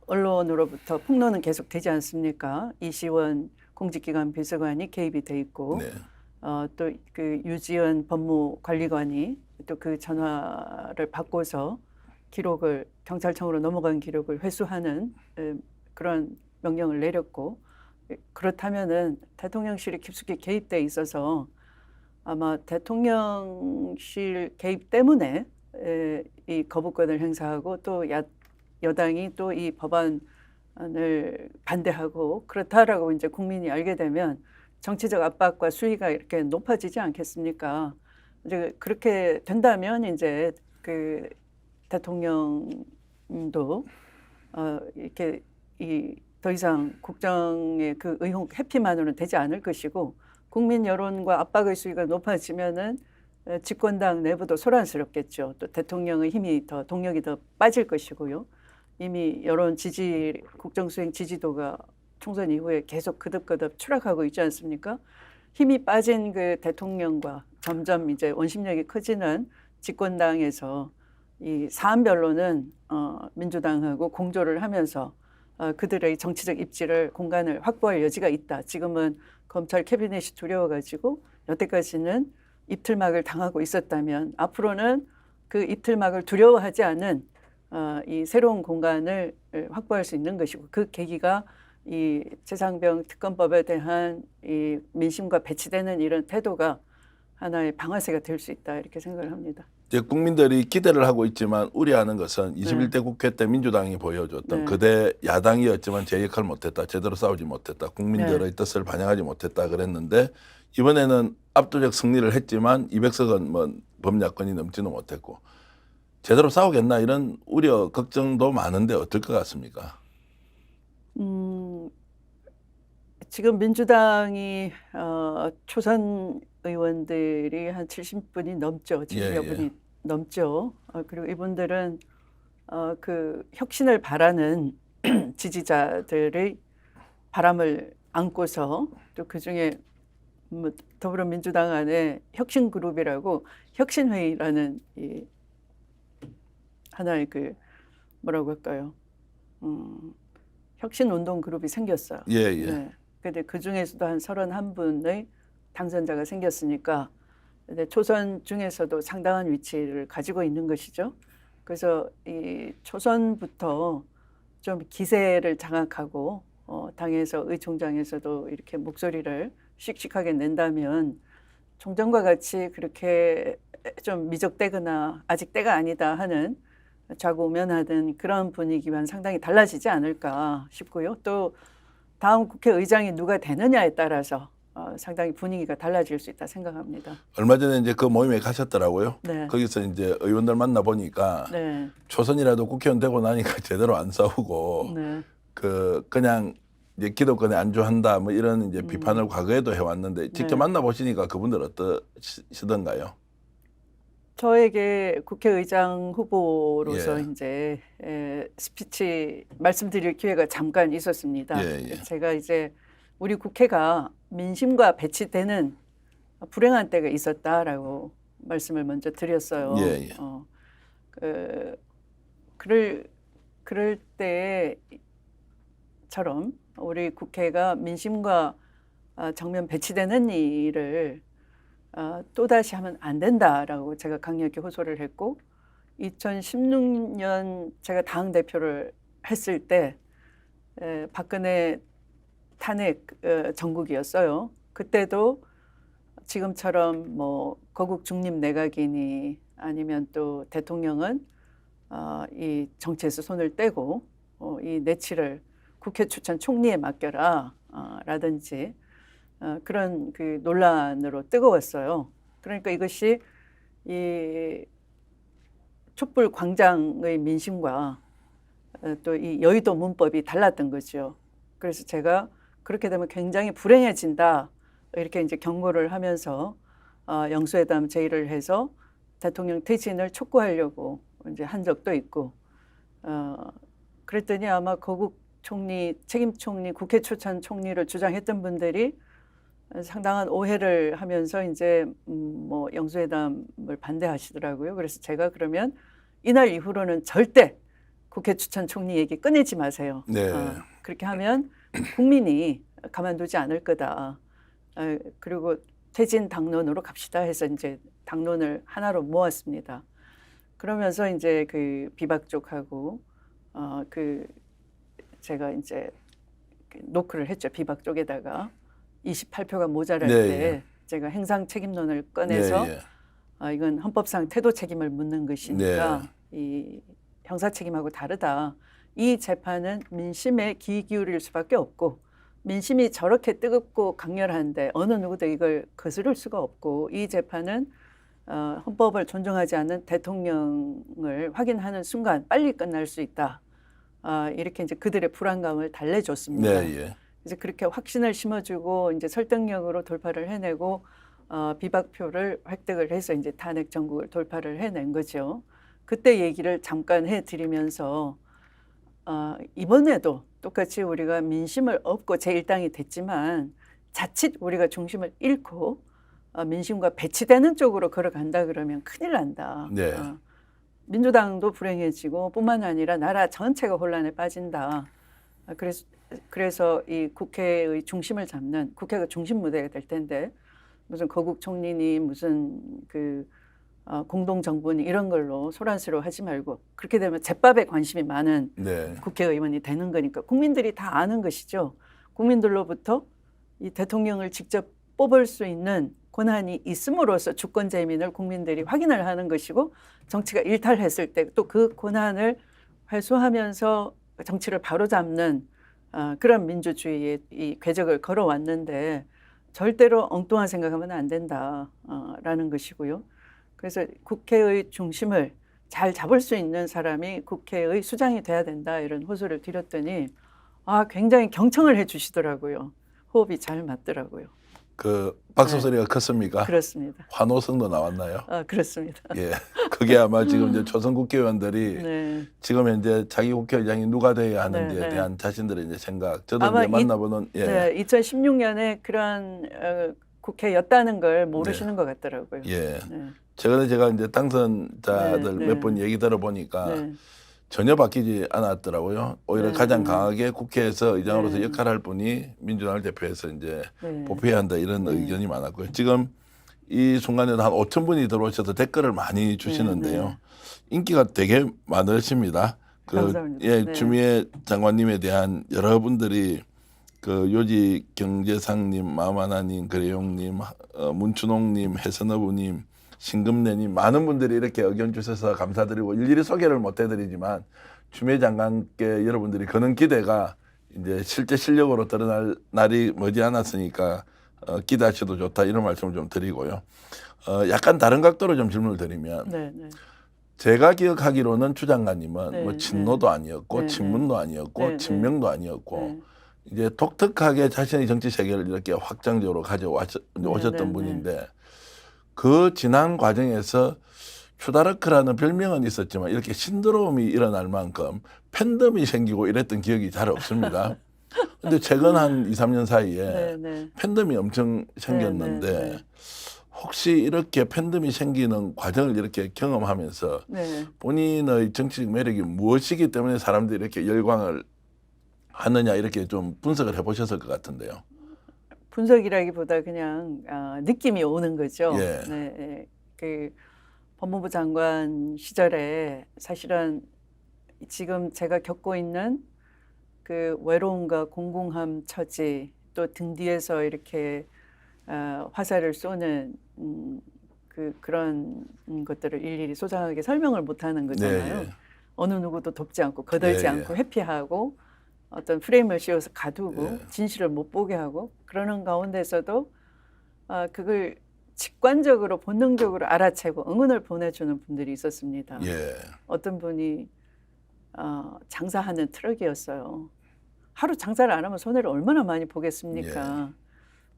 언론으로부터 폭로는 계속 되지 않습니까? 이시원 공직기관 비서관이 개입이 돼 있고 네. 또 그 유지연 법무관리관이 또 그 전화를 받고서 기록을 경찰청으로 넘어간 기록을 회수하는 그런 명령을 내렸고 그렇다면은 대통령실이 깊숙이 개입돼 있어서 아마 대통령실 개입 때문에 이 거부권을 행사하고 또 여당이 또 이 법안을 반대하고 그렇다라고 이제 국민이 알게 되면 정치적 압박과 수위가 이렇게 높아지지 않겠습니까? 이제 그렇게 된다면 이제 그 대통령도 이렇게 더 이상 국정의 그 의혹 회피만으로는 되지 않을 것이고 국민 여론과 압박의 수위가 높아지면은 집권당 내부도 소란스럽겠죠. 또 대통령의 힘이 더 동력이 더 빠질 것이고요. 이미 여론 지지 국정 수행 지지도가 총선 이후에 계속 그득그득 추락하고 있지 않습니까? 힘이 빠진 그 대통령과 점점 이제 원심력이 커지는 집권당에서 이 사안별로는 민주당하고 공조를 하면서 그들의 정치적 입지를 공간을 확보할 여지가 있다. 지금은 검찰 캐비넷이 두려워가지고 여태까지는 입틀막을 당하고 있었다면 앞으로는 그 입틀막을 두려워하지 않은 이 새로운 공간을 확보할 수 있는 것이고 그 계기가 이 최상병 특검법에 대한 이 민심과 배치되는 이런 태도가 하나의 방아쇠가 될 수 있다 이렇게 생각을 합니다. 이제 국민들이 기대를 하고 있지만 우려하는 것은 21대 국회 때 민주당이 보여줬던 그대 야당이었지만 제 역할을 못했다. 제대로 싸우지 못했다. 국민들의 뜻을 반영하지 못했다 그랬는데 이번에는 압도적 승리를 했지만 200석은 뭐 범야권이 넘지는 못했고 제대로 싸우겠나 이런 우려 걱정도 많은데 어떨 것 같습니까? 지금 민주당이 초선 의원들이 한 70분이 넘죠. 70여 분이 넘죠. 그리고 이분들은 그 혁신을 바라는 지지자들의 바람을 안고서 또 그중에 뭐 더불어민주당 안에 혁신그룹이라고 혁신회의라는 이 하나의 그 뭐라고 할까요? 혁신운동 그룹이 생겼어요. 예. 네. 근데 그 중에서도 한 31분의 당선자가 생겼으니까 근데 초선 중에서도 상당한 위치를 가지고 있는 것이죠. 그래서 이 초선부터 좀 기세를 장악하고 당에서 의총장에서도 이렇게 목소리를 씩씩하게 낸다면 총장과 같이 그렇게 좀 미적대거나 아직 때가 아니다 하는 좌고우면하던 그런 분위기와는 상당히 달라지지 않을까 싶고요. 또 다음 국회의장이 누가 되느냐에 따라서 상당히 분위기가 달라질 수 있다 생각합니다. 얼마 전에 이제 그 모임에 가셨더라고요. 네. 거기서 이제 의원들 만나 보니까 네. 초선이라도 국회의원 되고 나니까 제대로 안 싸우고 네. 그냥 이제 기득권에 안주한다 뭐 이런 이제 비판을 과거에도 해왔는데 직접 만나 보시니까 그분들 어떠시던가요? 저에게 국회의장 후보로서 예. 이제 스피치 말씀드릴 기회가 잠깐 있었습니다. 예. 제가 이제 우리 국회가 민심과 배치되는 불행한 때가 있었다라고 말씀을 먼저 드렸어요. 예. 그럴 때처럼 우리 국회가 민심과 정면 배치되는 일을 또다시 하면 안 된다라고 제가 강력히 호소를 했고 2016년 제가 당대표를 했을 때 박근혜 탄핵 정국이었어요. 그때도 지금처럼 뭐 거국 중립 내각이니 아니면 또 대통령은 이 정치에서 손을 떼고 이 내치를 국회 추천 총리에 맡겨라 라든지 그런 그 논란으로 뜨거웠어요. 그러니까 이것이 이 촛불 광장의 민심과 또 이 여의도 문법이 달랐던 거죠. 그래서 제가 그렇게 되면 굉장히 불행해진다 이렇게 이제 경고를 하면서 영수회담 제의를 해서 대통령 퇴진을 촉구하려고 이제 한 적도 있고 그랬더니 아마 거국 총리, 책임 총리, 국회 추천 총리를 주장했던 분들이 상당한 오해를 하면서 이제 뭐 영수회담을 반대하시더라고요. 그래서 제가 그러면 이날 이후로는 절대 국회 추천 총리 얘기 꺼내지 마세요. 네. 그렇게 하면 국민이 가만두지 않을 거다. 그리고 퇴진 당론으로 갑시다 해서 이제 당론을 하나로 모았습니다. 그러면서 이제 그 비박 쪽하고 그 제가 이제 노크를 했죠. 비박 쪽에다가 28표가 모자랄 네, 때 예. 제가 행상 책임론을 꺼내서 네, 예. 이건 헌법상 태도 책임을 묻는 것이니까 네. 이 형사 책임하고 다르다. 이 재판은 민심에 귀 기울일 수밖에 없고 민심이 저렇게 뜨겁고 강렬한데 어느 누구도 이걸 거스를 수가 없고 이 재판은 헌법을 존중하지 않는 대통령을 확인하는 순간 빨리 끝날 수 있다. 이렇게 이제 그들의 불안감을 달래줬습니다. 네, 예. 이제 그렇게 확신을 심어주고 이제 설득력으로 돌파를 해내고 비박표를 획득을 해서 이제 탄핵 정국을 돌파를 해낸 거죠. 그때 얘기를 잠깐 해드리면서 이번에도 똑같이 우리가 민심을 얻고 제1당이 됐지만 자칫 우리가 중심을 잃고 민심과 배치되는 쪽으로 걸어간다 그러면 큰일 난다. 네. 민주당도 불행해지고 뿐만 아니라 나라 전체가 혼란에 빠진다. 그래서 이 국회의 중심을 잡는 국회가 중심 무대가 될 텐데 무슨 거국 총리니 무슨 그 공동정부니 이런 걸로 소란스러워하지 말고 그렇게 되면 제밥에 관심이 많은 네. 국회의원이 되는 거니까 국민들이 다 아는 것이죠. 국민들로부터 이 대통령을 직접 뽑을 수 있는 권한이 있음으로써 주권재민을 국민들이 확인을 하는 것이고 정치가 일탈했을 때 또 그 권한을 회수하면서 정치를 바로잡는 그런 민주주의의 이 궤적을 걸어왔는데 절대로 엉뚱한 생각하면 안 된다라는 것이고요. 그래서 국회의 중심을 잘 잡을 수 있는 사람이 국회의 수장이 돼야 된다 이런 호소를 드렸더니 굉장히 경청을 해주시더라고요. 호흡이 잘 맞더라고요. 그 박수 소리가 컸습니까? 그렇습니다. 환호성도 나왔나요? 그렇습니다. 예. 그게 아마 지금 이제 초선 국회의원들이 네. 지금 현재 자기 국회의장이 누가 돼야 하는지에 네, 네. 대한 자신들의 이제 생각. 저도 아마 이제 만나보는 네, 2016년에 그런 국회였다는 걸 모르시는 것 같더라고요. 예. 네. 최근에 제가 이제 당선자들 네, 네. 몇 번 얘기 들어보니까 네. 전혀 바뀌지 않았더라고요. 오히려 네, 가장 네. 강하게 국회에서 의장으로서 네. 역할을 할 분이 민주당을 대표해서 이제 네. 보표해야 한다 이런 의견이 많았고요. 지금 이 순간에도 한 5천 분이 들어오셔서 댓글을 많이 주시는데요. 네. 인기가 되게 많으십니다. 감사합니다. 예, 네. 주미애 장관님에 대한 여러분들이 그 요지 경제상님, 마마나님, 그래용님, 문춘홍님, 해선어부님, 신금내님 많은 분들이 이렇게 의견 주셔서 감사드리고 일일이 소개를 못 해드리지만 주미애 장관께 여러분들이 거는 기대가 이제 실제 실력으로 드러날 날이 머지않았으니까 기대하셔도 좋다 이런 말씀을 좀 드리고요. 약간 다른 각도로 좀 질문을 드리면 네, 네. 제가 기억하기로는 추 장관님은 네, 뭐 친노도 아니었고 네, 친문도 아니었고 네, 친명도 아니었고 네. 이제 독특하게 자신의 정치 세계를 이렇게 확장적으로 가져오셨던 네, 네. 분인데 그 지난 과정에서 추다르크라는 별명은 있었지만 이렇게 신드롬이 일어날 만큼 팬덤이 생기고 이랬던 기억이 잘 없습니다. 근데 최근 한 2, 3년 사이에 네, 네. 팬덤이 엄청 생겼는데 네, 네. 혹시 이렇게 팬덤이 생기는 과정을 이렇게 경험하면서 네. 본인의 정치적 매력이 무엇이기 때문에 사람들이 이렇게 열광을 하느냐 이렇게 좀 분석을 해보셨을 것 같은데요. 분석이라기보다 그냥 느낌이 오는 거죠. 예. 네, 네. 그 법무부 장관 시절에 사실은 지금 제가 겪고 있는 그 외로움과 공공함 처지 또 등 뒤에서 이렇게 화살을 쏘는 그런 것들을 일일이 소장하게 설명을 못하는 거잖아요. 네, 예. 어느 누구도 돕지 않고 거들지 예, 예. 않고 회피하고 어떤 프레임을 씌워서 가두고 예. 진실을 못 보게 하고 그러는 가운데서도 그걸 직관적으로 본능적으로 알아채고 응원을 보내주는 분들이 있었습니다. 예. 어떤 분이 장사하는 트럭이었어요. 하루 장사를 안 하면 손해를 얼마나 많이 보겠습니까?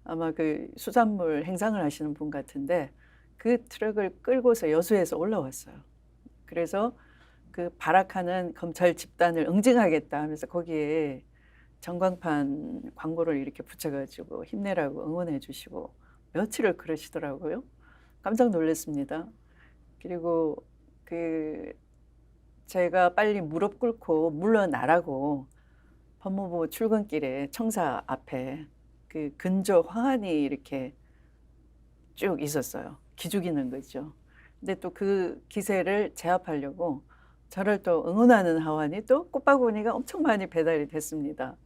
아마 그 수산물 행상을 하시는 분 같은데 그 트럭을 끌고서 여수에서 올라왔어요. 그래서 그 발악하는 검찰 집단을 응징하겠다 하면서 거기에 전광판 광고를 이렇게 붙여가지고 힘내라고 응원해 주시고 며칠을 그러시더라고요. 깜짝 놀랐습니다. 그리고 그 제가 빨리 무릎 꿇고 물러나라고 법무부 출근길에 청사 앞에 그 근조 화환이 이렇게 쭉 있었어요. 기죽이는 거죠. 근데 또 그 기세를 제압하려고 저를 또 응원하는 하완이 또 꽃바구니가 엄청 많이 배달이 됐습니다.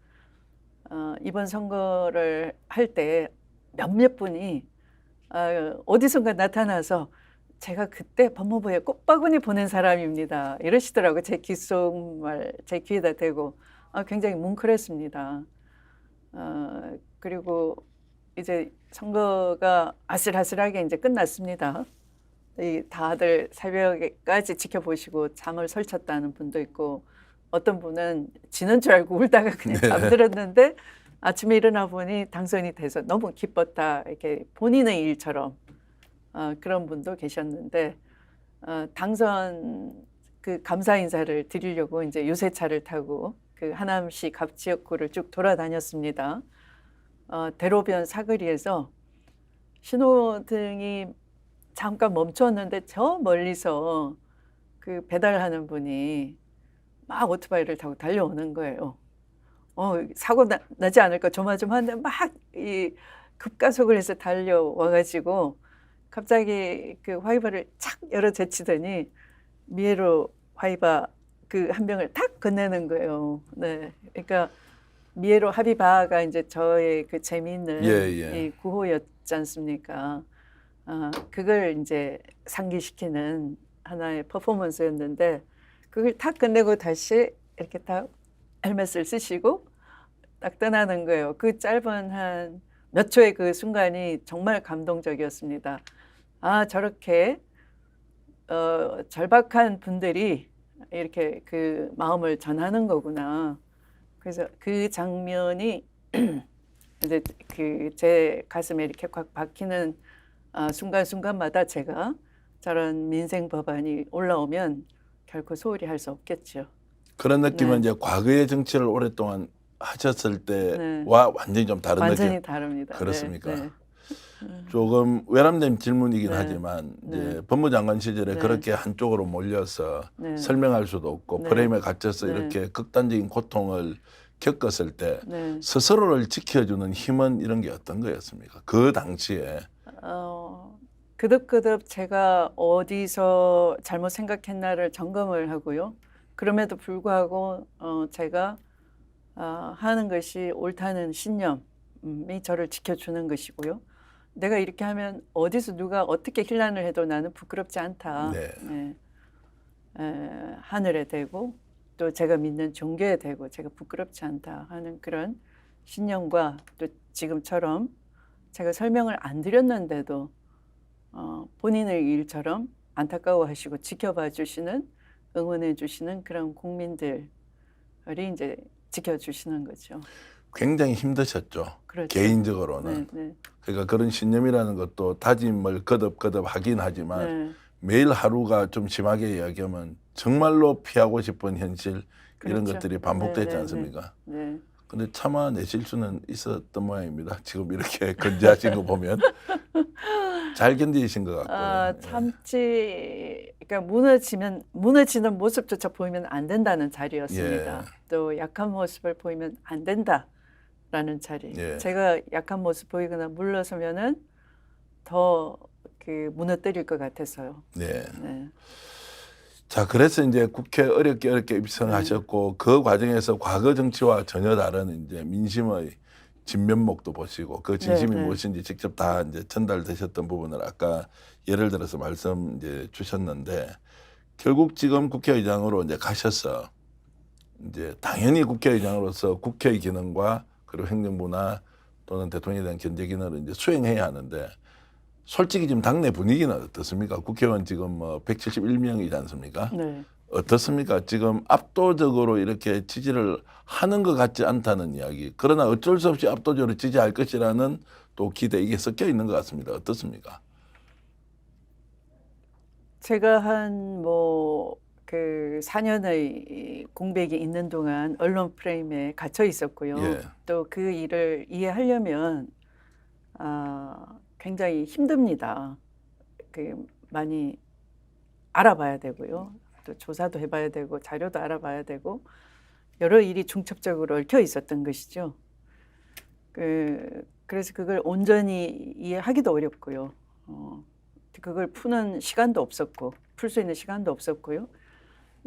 이번 선거를 할 때 몇몇 분이 어디선가 나타나서 제가 그때 법무부에 꽃바구니 보낸 사람입니다. 이러시더라고요. 제 귓속말 제 귀에다 대고 굉장히 뭉클했습니다. 그리고 이제 선거가 아슬아슬하게 이제 끝났습니다. 다들 새벽에까지 지켜보시고 잠을 설쳤다는 분도 있고 어떤 분은 지는 줄 알고 울다가 그냥 잠들었는데 아침에 일어나 보니 당선이 돼서 너무 기뻤다 이렇게 본인의 일처럼 그런 분도 계셨는데 당선 그 감사 인사를 드리려고 이제 유세차를 타고 그 하남시 갑지역구를 쭉 돌아다녔습니다. 대로변 사거리에서 신호등이 잠깐 멈췄는데 저 멀리서 그 배달하는 분이 막 오토바이를 타고 달려오는 거예요. 사고 나지 않을까 조마조마한데 막 이 급가속을 해서 달려와가지고 갑자기 그 화이바를 착 열어 제치더니 미에로 화이바 그 한 병을 탁 건네는 거예요. 네, 그러니까 미에로 하비바가 이제 저의 그 재미있는 이 구호였지 않습니까? 그걸 이제 상기시키는 하나의 퍼포먼스였는데 그걸 탁 끝내고 다시 이렇게 딱 헬멧을 쓰시고 딱 떠나는 거예요. 그 짧은 한 몇 초의 그 순간이 정말 감동적이었습니다. 저렇게 절박한 분들이 이렇게 그 마음을 전하는 거구나. 그래서 그 장면이 이제 그 제 가슴에 이렇게 꽉 박히는 순간순간마다 제가 저런 민생 법안이 올라오면 결코 소홀히 할 수 없겠죠. 그런 느낌은 네. 이제 과거의 정치를 오랫동안 하셨을 때와 네. 완전히 좀 다른 완전히 느낌. 다릅니다. 그렇습니까? 네. 조금 외람된 질문이긴 네. 하지만 이제 네. 법무장관 시절에 네. 그렇게 한쪽으로 몰려서 네. 설명할 수도 없고 네. 프레임에 갇혀서 네. 이렇게 극단적인 고통을 겪었을 때 네. 스스로를 지켜주는 힘은 이런 게 어떤 거였습니까? 그 당시에. 그득그득 제가 어디서 잘못 생각했나를 점검을 하고요. 그럼에도 불구하고 제가 하는 것이 옳다는 신념이 저를 지켜주는 것이고요. 내가 이렇게 하면 어디서 누가 어떻게 힐난을 해도 나는 부끄럽지 않다. 네. 하늘에 대고 또 제가 믿는 종교에 대고 제가 부끄럽지 않다 하는 그런 신념과 또 지금처럼 제가 설명을 안 드렸는데도 본인의 일처럼 안타까워하시고 지켜봐 주시는 응원해 주시는 그런 국민들이 이제 지켜주시는 거죠. 굉장히 힘드셨죠. 그렇죠. 개인적으로는. 네. 그러니까 그런 신념이라는 것도 다짐을 거듭거듭 하긴 하지만 네. 매일 하루가 좀 심하게 이야기하면 정말로 피하고 싶은 현실 이런 그렇죠. 것들이 반복되지 네. 않습니까? 네. 근데 참아내실 수는 있었던 모양입니다. 지금 이렇게 건재하신 거 보면 잘 견디신 것 같고요. 참지, 그러니까 무너지는 모습조차 보이면 안 된다는 자리였습니다. 또 약한 모습을 보이면 안 된다라는 자리. 제가 약한 모습 보이거나 물러서면은 더 그 무너뜨릴 것 같아서요. 네. 네. 자, 그래서 이제 국회 어렵게 입성하셨고 그 과정에서 과거 정치와 전혀 다른 이제 민심의 진면목도 보시고 그 진심이 네, 네. 무엇인지 직접 다 이제 전달되셨던 부분을 아까 예를 들어서 말씀 이제 주셨는데 결국 지금 국회의장으로 이제 가셔서 이제 당연히 국회의장으로서 국회의 기능과 그리고 행정부나 또는 대통령에 대한 견제 기능을 이제 수행해야 하는데 솔직히 지금 당내 분위기는 어떻습니까? 국회의원 지금 뭐 171명이지 않습니까? 네. 어떻습니까? 지금 압도적으로 이렇게 지지를 하는 것 같지 않다는 이야기. 그러나 어쩔 수 없이 압도적으로 지지할 것이라는 또 기대 이게 섞여 있는 것 같습니다. 어떻습니까? 제가 한 뭐 그 4년의 공백이 있는 동안 언론 프레임에 갇혀 있었고요. 예. 또 그 일을 이해하려면 굉장히 힘듭니다. 그 많이 알아봐야 되고요. 또 조사도 해봐야 되고 자료도 알아봐야 되고 여러 일이 중첩적으로 얽혀 있었던 것이죠. 그래서 그걸 온전히 이해하기도 어렵고요. 그걸 푸는 시간도 없었고 풀 수 있는 시간도 없었고요.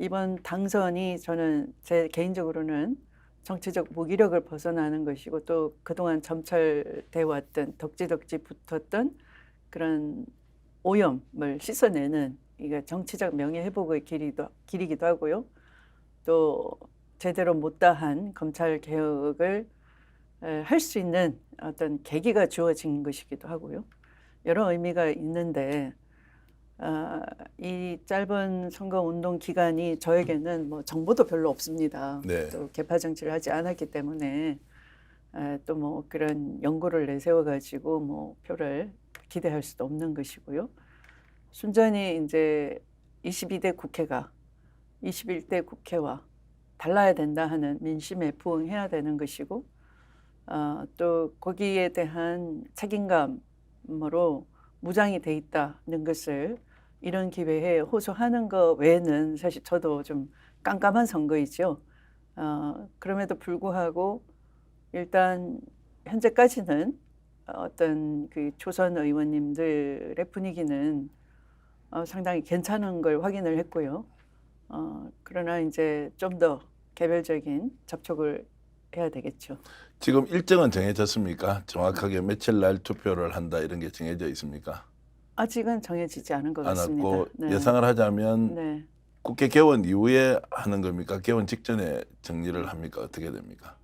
이번 당선이 저는 제 개인적으로는 정치적 무기력을 벗어나는 것이고 또 그동안 점철돼 왔던 덕지덕지 붙었던 그런 오염을 씻어내는 이게 정치적 명예회복의 길이기도 하고요. 또 제대로 못다한 검찰 개혁을 할 수 있는 어떤 계기가 주어진 것이기도 하고요. 여러 의미가 있는데 이 짧은 선거운동 기간이 저에게는 뭐 정보도 별로 없습니다. 네. 또 개파 정치를 하지 않았기 때문에 또 뭐 그런 연구를 내세워 가지고 뭐 표를 기대할 수도 없는 것이고요. 순전히 이제 22대 국회가 21대 국회와 달라야 된다 하는 민심에 부응해야 되는 것이고 또 거기에 대한 책임감으로 무장이 돼 있다는 것을 이런 기회에 호소하는 것 외에는 사실 저도 좀 깜깜한 선거이죠. 그럼에도 불구하고 일단 현재까지는 어떤 그 초선 의원님들의 분위기는 상당히 괜찮은 걸 확인을 했고요. 그러나 이제 좀 더 개별적인 접촉을 해야 되겠죠. 지금 일정은 정해졌습니까? 정확하게 며칠 날 투표를 한다 이런 게 정해져 있습니까? 아직은 정해지지 않은 것 안 같습니다. 왔고 네. 예상을 하자면 네. 국회 개원 이후에 하는 겁니까? 개원 직전에 정리를 합니까? 어떻게 됩니까?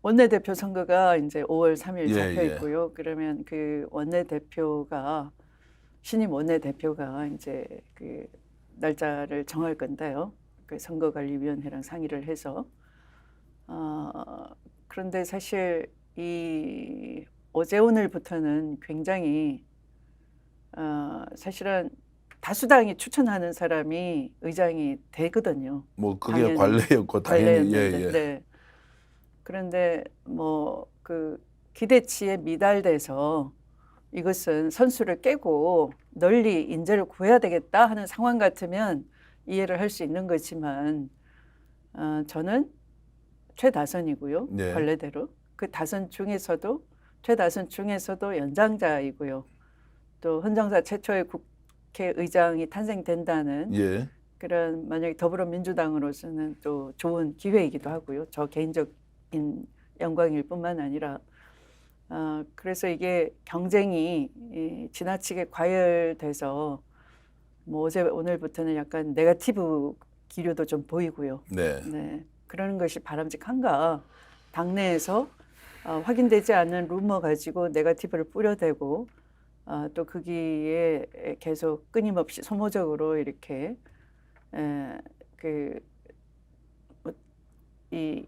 원내대표 선거가 이제 5월 3일 예, 잡혀 예. 있고요. 그러면 그 원내대표가 신임 원내대표가 이제 그 날짜를 정할 건데요. 그 선거관리위원회랑 상의를 해서 그런데 사실 이 어제 오늘부터는 굉장히 사실은 다수당이 추천하는 사람이 의장이 되거든요. 뭐 그게 당연히. 관례였고 당연히 관례였는데, 예. 네. 그런데 뭐 그 기대치에 미달돼서 이것은 선수를 깨고 널리 인재를 구해야 되겠다 하는 상황 같으면 이해를 할 수 있는 거지만 저는 최다선이고요. 네. 관례대로 그 최다선 중에서도 연장자이고요. 또 헌정사 최초의 국회의장이 탄생된다는 예. 그런 만약에 더불어민주당으로서는 또 좋은 기회이기도 하고요. 저 개인적인 영광일 뿐만 아니라 그래서 이게 경쟁이 지나치게 과열돼서 뭐 어제 오늘부터는 약간 네거티브 기류도 좀 보이고요. 네. 네, 그러는 것이 바람직한가? 당내에서 확인되지 않은 루머 가지고 네거티브를 뿌려대고 또 거기에 계속 끊임없이 소모적으로 이렇게 이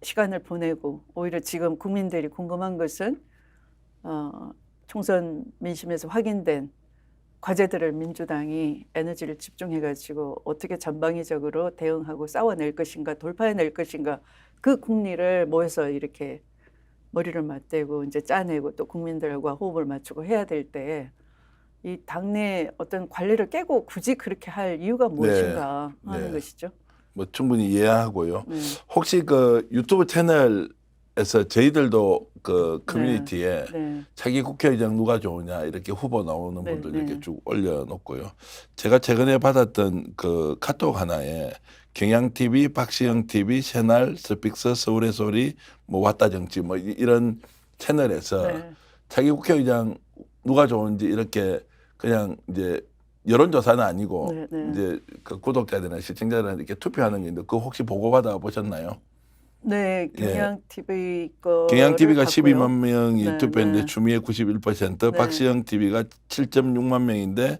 시간을 보내고 오히려 지금 국민들이 궁금한 것은 총선 민심에서 확인된 과제들을 민주당이 에너지를 집중해가지고 어떻게 전방위적으로 대응하고 싸워낼 것인가 돌파해낼 것인가 그 국리를 모여서 이렇게 머리를 맞대고 이제 짜내고 또 국민들과 호흡을 맞추고 해야 될 때 이 당내 어떤 관리를 깨고 굳이 그렇게 할 이유가 무엇인가 하는 네. 것이죠. 뭐 충분히 이해하고요. 혹시 그 유튜브 채널에서 저희들도 그 커뮤니티에 네. 자기 국회의장 누가 좋으냐 이렇게 후보 나오는 네, 분들 네. 이렇게 쭉 올려놓고요. 제가 최근에 받았던 그 카톡 하나에 경향 TV, 박시영 TV, 새날, 스픽스, 서울의 소리, 뭐 왔다 정치 뭐 이런 채널에서 네. 자기 국회의장 누가 좋은지 이렇게 그냥 이제 여론조사는 아니고 네, 네. 이제 그 구독자들이나 시청자들한테 이렇게 투표하는 게 있는데 그거 혹시 보고받아 보셨나요? 네, 경향 TV 거 경향 TV가 12만 명이 네, 투표했는데 네. 추미애 91%, 네. 박시영 TV가 7.6만 명인데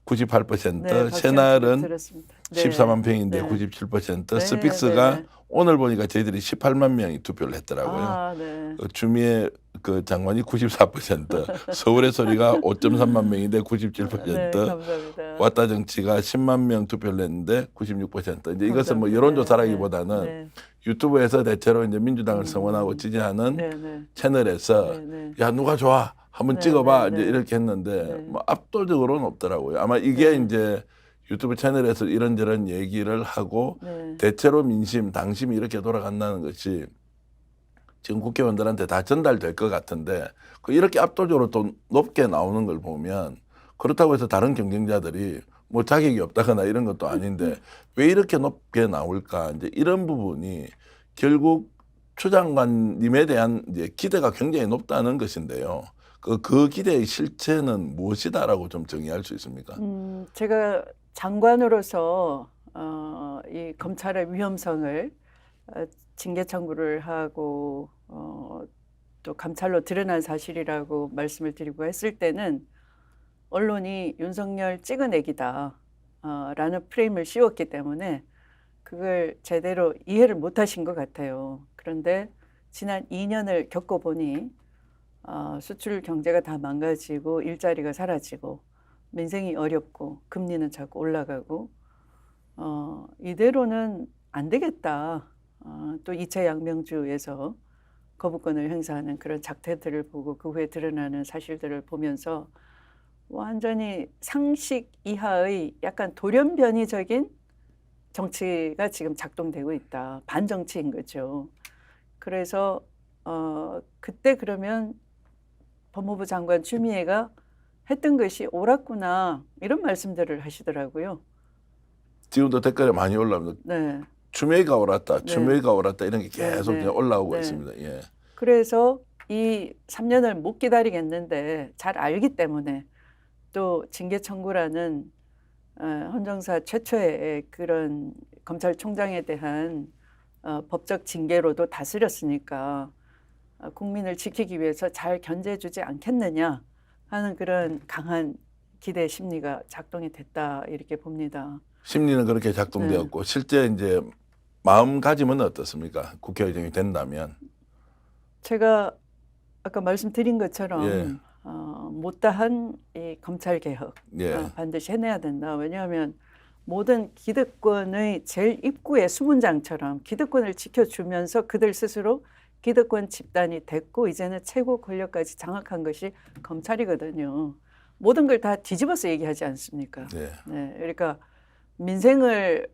98%, 네, 박시영 TV 새날은 들었습니다. 네. 14만 평인데 네. 97%, 네, 스픽스가 네, 네. 오늘 보니까 저희들이 18만 명이 투표를 했더라고요. 아, 네. 그 추미애 그 장관이 94%, 서울의 소리가 5.3만 명인데 97%, 네, 감사합니다. 왔다 정치가 10만 명 투표를 했는데 96%. 이제 이것은 뭐 감사합니다. 여론조사라기보다는 네, 유튜브에서 대체로 이제 민주당을 성원하고 지지하는 네, 네. 채널에서 네, 네. 야 누가 좋아 한번 네, 찍어봐 네, 이제 네. 이렇게 했는데 네. 뭐 압도적으로는 없더라고요. 아마 이게 네. 이제 유튜브 채널에서 이런저런 얘기를 하고 네. 대체로 민심, 당심이 이렇게 돌아간다는 것이 지금 국회의원들한테 다 전달될 것 같은데 그 이렇게 압도적으로 또 높게 나오는 걸 보면 그렇다고 해서 다른 경쟁자들이 뭐 자격이 없다거나 이런 것도 아닌데 왜 이렇게 높게 나올까 이제 이런 부분이 결국 추 장관님에 대한 이제 기대가 굉장히 높다는 것인데요. 그 기대의 실체는 무엇이다라고 좀 정의할 수 있습니까? 제가 장관으로서 이 검찰의 위험성을 징계 청구를 하고 또 감찰로 드러난 사실이라고 말씀을 드리고 했을 때는 언론이 윤석열 찍어내기다 라는 프레임을 씌웠기 때문에 그걸 제대로 이해를 못하신 것 같아요. 그런데 지난 2년을 겪어보니 수출 경제가 다 망가지고 일자리가 사라지고 민생이 어렵고 금리는 자꾸 올라가고 이대로는 안 되겠다. 또 이채 양명주에서 거부권을 행사하는 그런 작태들을 보고 그 후에 드러나는 사실들을 보면서 완전히 상식 이하의 약간 돌연변이적인 정치가 지금 작동되고 있다. 반정치인 거죠. 그래서 그때 그러면 법무부 장관 추미애가 했던 것이 옳았구나 이런 말씀들을 하시더라고요. 지금도 댓글에 많이 올라옵니다. 네. 추미애가 옳았다, 네. 추미애가 옳았다 이런 게 계속 네, 이제 올라오고 네. 있습니다. 예. 그래서 이 3년을 못 기다리겠는데 잘 알기 때문에 또 징계 청구라는 헌정사 최초의 그런 검찰총장에 대한 법적 징계로도 다스렸으니까 국민을 지키기 위해서 잘 견제해주지 않겠느냐 하는 그런 강한 기대 심리가 작동이 됐다 이렇게 봅니다. 심리는 그렇게 작동되었고 실제 이제 마음가짐은 어떻습니까? 국회의장이 된다면. 제가 아까 말씀드린 것처럼 예. 못다한 이 검찰 개혁 예. 반드시 해내야 된다. 왜냐하면 모든 기득권의 제일 입구의 수문장처럼 기득권을 지켜주면서 그들 스스로 기득권 집단이 됐고 이제는 최고 권력까지 장악한 것이 검찰이거든요. 모든 걸 다 뒤집어서 얘기하지 않습니까? 예. 네, 그러니까 민생을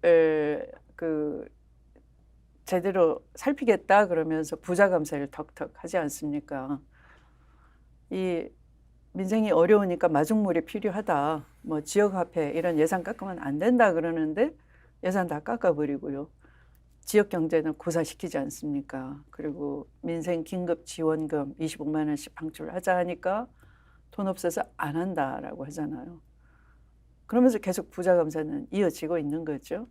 제대로 살피겠다 그러면서 부자 감세를 턱턱 하지 않습니까? 이 민생이 어려우니까 마중물이 필요하다. 뭐 지역화폐 이런 예산 깎으면 안 된다 그러는데 예산 다 깎아버리고요. 지역 경제는 고사시키지 않습니까? 그리고 민생 긴급 지원금 25만 원씩 방출하자 하니까 돈 없어서 안 한다라고 하잖아요. 그러면서 계속 부자 감세는 이어지고 있는 거죠.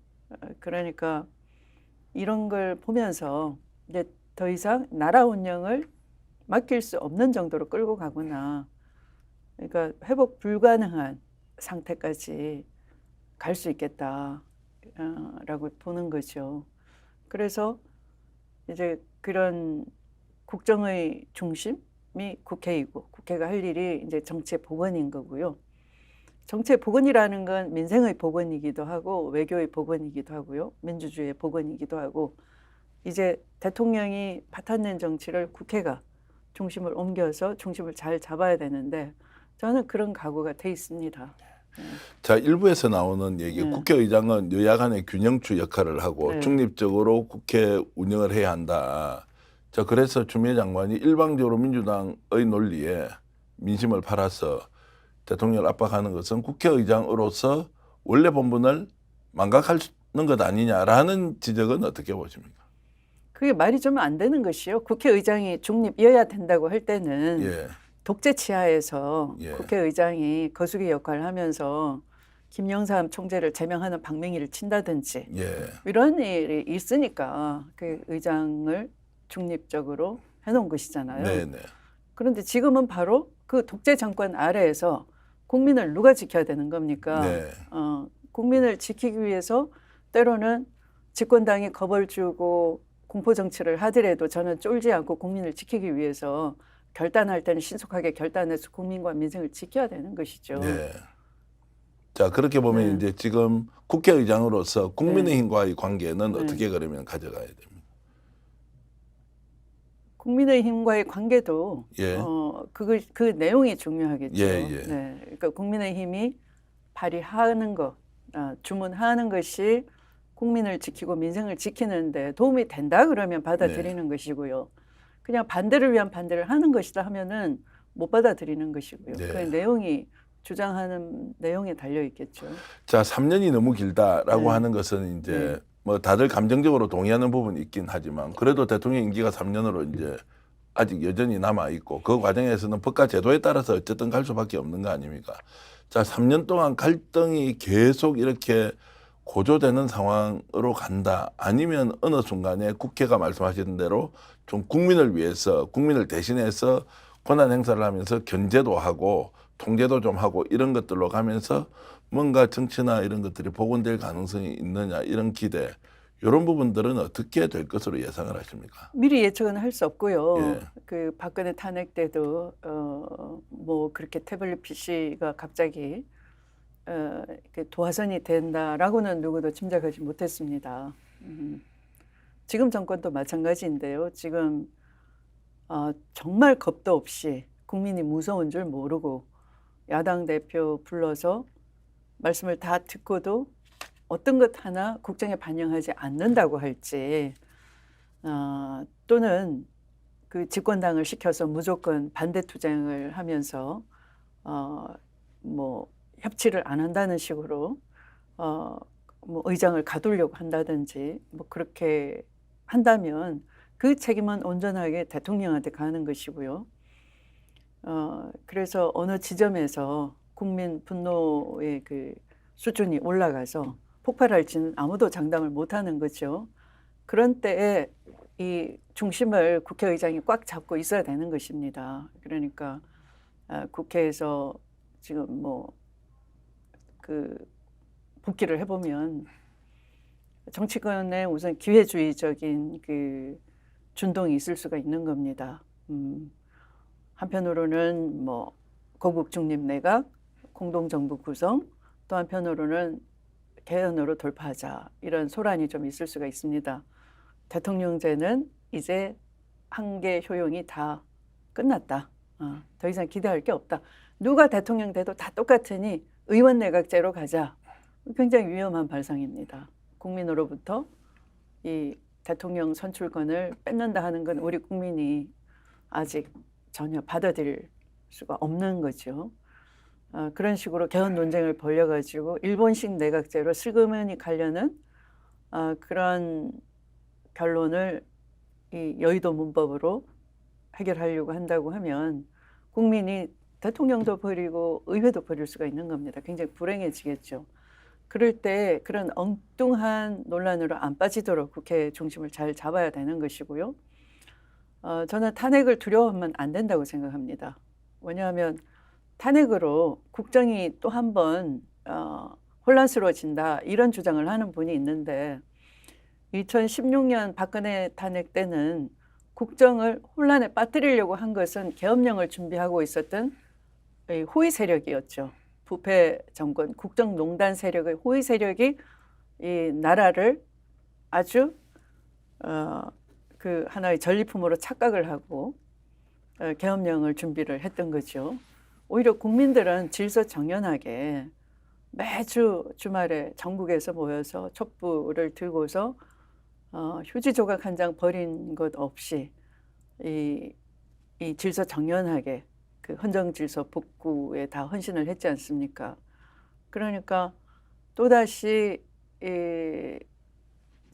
그러니까 이런 걸 보면서 이제 더 이상 나라 운영을 맡길 수 없는 정도로 끌고 가거나 그러니까 회복 불가능한 상태까지 갈 수 있겠다라고 보는 거죠. 그래서 이제 그런 국정의 중심이 국회이고 국회가 할 일이 이제 정치의 복원인 거고요. 정치의 복원이라는 건 민생의 복원이기도 하고 외교의 복원이기도 하고요. 민주주의의 복원이기도 하고 이제 대통령이 파탄낸 정치를 국회가 중심을 옮겨서 중심을 잘 잡아야 되는데 저는 그런 각오가 돼 있습니다. 자, 일부에서 나오는 얘기, 네. 국회의장은 여야 간의 균형추 역할을 하고 네. 중립적으로 국회 운영을 해야 한다. 자, 그래서 추미애 장관이 일방적으로 민주당의 논리에 민심을 팔아서 대통령을 압박하는 것은 국회의장으로서 원래 본분을 망각하는 것 아니냐라는 지적은 어떻게 보십니까? 그게 말이 좀 안 되는 것이요. 국회의장이 중립이어야 된다고 할 때는 예, 독재 치하에서 예. 국회의장이 거수기 역할을 하면서 김영삼 총재를 제명하는 방맹이를 친다든지 예, 이런 일이 있으니까 그 의장을 중립적으로 해놓은 것이잖아요. 네, 네, 그런데 지금은 바로 그 독재 정권 아래에서 국민을 누가 지켜야 되는 겁니까? 네, 국민을 지키기 위해서 때로는 집권당이 겁을 주고 공포 정치를 하더라도 저는 쫄지 않고 국민을 지키기 위해서 결단할 때는 신속하게 결단해서 국민과 민생을 지켜야 되는 것이죠. 네. 자, 그렇게 보면 네. 이제 지금 국회의장으로서 국민의힘과의 관계는 네. 어떻게 그러면 가져가야 됩니까? 국민의힘과의 관계도 예. 그 내용이 중요하겠죠. 예, 예. 네. 그러니까 국민의힘이 발의하는 것, 주문하는 것이 국민을 지키고 민생을 지키는데 도움이 된다 그러면 받아들이는 것이고요. 그냥 반대를 위한 반대를 하는 것이다 하면은 못 받아들이는 것이고요. 네. 그 내용이 주장하는 내용에 달려 있겠죠. 자, 3년이 너무 길다라고 네. 하는 것은 이제 네. 뭐 다들 감정적으로 동의하는 부분이 있긴 하지만 그래도 대통령 임기가 3년으로 이제 아직 여전히 남아 있고 그 과정에서는 법과 제도에 따라서 어쨌든 갈 수밖에 없는 거 아닙니까? 자, 3년 동안 갈등이 계속 이렇게 고조되는 상황으로 간다. 아니면 어느 순간에 국회가 말씀하신 대로 좀 국민을 위해서 국민을 대신해서 권한 행사를 하면서 견제도 하고 통제도 좀 하고 이런 것들로 가면서 뭔가 정치나 이런 것들이 복원될 가능성이 있느냐 이런 기대 이런 부분들은 어떻게 될 것으로 예상을 하십니까? 미리 예측은 할 수 없고요. 예. 그 박근혜 탄핵 때도 뭐 그렇게 태블릿 PC가 갑자기 이렇게 도화선이 된다라고는 누구도 짐작하지 못했습니다. 지금 정권도 마찬가지인데요. 지금 정말 겁도 없이 국민이 무서운 줄 모르고 야당 대표 불러서 말씀을 다 듣고도 어떤 것 하나 국정에 반영하지 않는다고 할지 또는 그 집권당을 시켜서 무조건 반대 투쟁을 하면서 뭐 협치를 안 한다는 식으로 뭐 의장을 가두려고 한다든지 뭐 그렇게 한다면 그 책임은 온전하게 대통령한테 가는 것이고요. 그래서 어느 지점에서 국민 분노의 그 수준이 올라가서 폭발할지는 아무도 장담을 못하는 거죠. 그런 때에 이 중심을 국회의장이 꽉 잡고 있어야 되는 것입니다. 그러니까 국회에서 지금 뭐 그 복귀를 해보면 정치권에 우선 기회주의적인 그 준동이 있을 수가 있는 겁니다. 한편으로는 뭐 고국 중립 내각, 공동정부 구성, 또 한편으로는 개헌으로 돌파하자 이런 소란이 좀 있을 수가 있습니다. 대통령제는 이제 한계 효용이 다 끝났다. 더 이상 기대할 게 없다. 누가 대통령 돼도 다 똑같으니 의원 내각제로 가자. 굉장히 위험한 발상입니다. 국민으로부터 이 대통령 선출권을 뺏는다 하는 건 우리 국민이 아직 전혀 받아들일 수가 없는 거죠. 그런 식으로 개헌 논쟁을 벌여가지고 일본식 내각제로 슬그머니 가려는 그런 결론을 이 여의도 문법으로 해결하려고 한다고 하면 국민이 대통령도 버리고 의회도 버릴 수가 있는 겁니다. 굉장히 불행해지겠죠. 그럴 때 그런 엉뚱한 논란으로 안 빠지도록 국회 중심을 잘 잡아야 되는 것이고요. 저는 탄핵을 두려워하면 안 된다고 생각합니다. 왜냐하면 탄핵으로 국정이 또 한 번 혼란스러워진다 이런 주장을 하는 분이 있는데 2016년 박근혜 탄핵 때는 국정을 혼란에 빠뜨리려고 한 것은 계엄령을 준비하고 있었던 호위 세력이었죠. 부패 정권, 국정농단 세력의 호위 세력이 이 나라를 아주 그 하나의 전리품으로 착각을 하고 계엄령을 준비를 했던 거죠. 오히려 국민들은 질서정연하게 매주 주말에 전국에서 모여서 촛불을 들고서 휴지 조각 한 장 버린 것 없이 이 질서 정연하게 그 헌정 질서 복구에 다 헌신을 했지 않습니까? 그러니까 또다시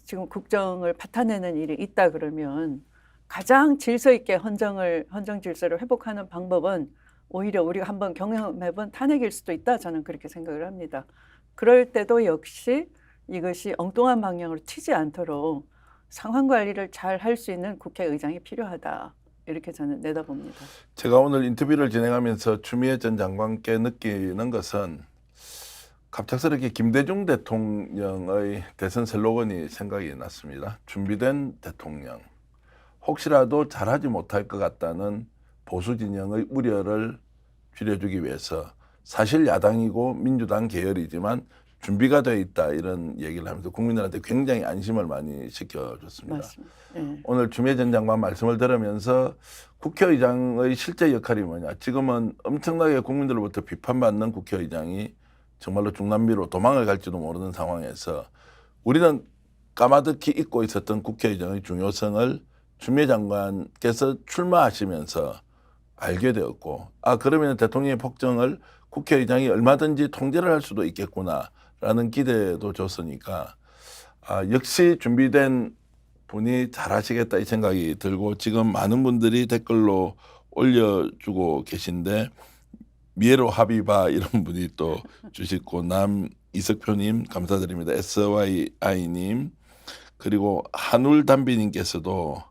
지금 국정을 파탄내는 일이 있다 그러면 가장 질서 있게 헌정 질서를 회복하는 방법은 오히려 우리가 한번 경험해본 탄핵일 수도 있다, 저는 그렇게 생각을 합니다. 그럴 때도 역시 이것이 엉뚱한 방향으로 튀지 않도록 상황 관리를 잘 할 수 있는 국회의장이 필요하다, 이렇게 저는 내다봅니다. 제가 오늘 인터뷰를 진행하면서 추미애 전 장관께 느끼는 것은 갑작스럽게 김대중 대통령의 대선 슬로건이 생각이 났습니다. 준비된 대통령. 혹시라도 잘하지 못할 것 같다는 보수 진영의 우려를 줄여주기 위해서 사실 야당이고 민주당 계열이지만 준비가 돼 있다, 이런 얘기를 하면서 국민들한테 굉장히 안심을 많이 시켜줬습니다. 맞습니다. 네. 오늘 추미애 전 장관 말씀을 들으면서 국회의장의 실제 역할이 뭐냐. 지금은 엄청나게 국민들로부터 비판받는 국회의장이 정말로 중남미로 도망을 갈지도 모르는 상황에서 우리는 까마득히 잊고 있었던 국회의장의 중요성을 추미애 장관께서 출마하시면서 알게 되었고, 그러면 대통령의 폭정을 국회의장이 얼마든지 통제를 할 수도 있겠구나라는 기대도 줬으니까 역시 준비된 분이 잘하시겠다, 이 생각이 들고, 지금 많은 분들이 댓글로 올려주고 계신데 미에로 하비바 이런 분이 또 주시고, 남이석표님 감사드립니다. SYI님, 그리고 한울담비님께서도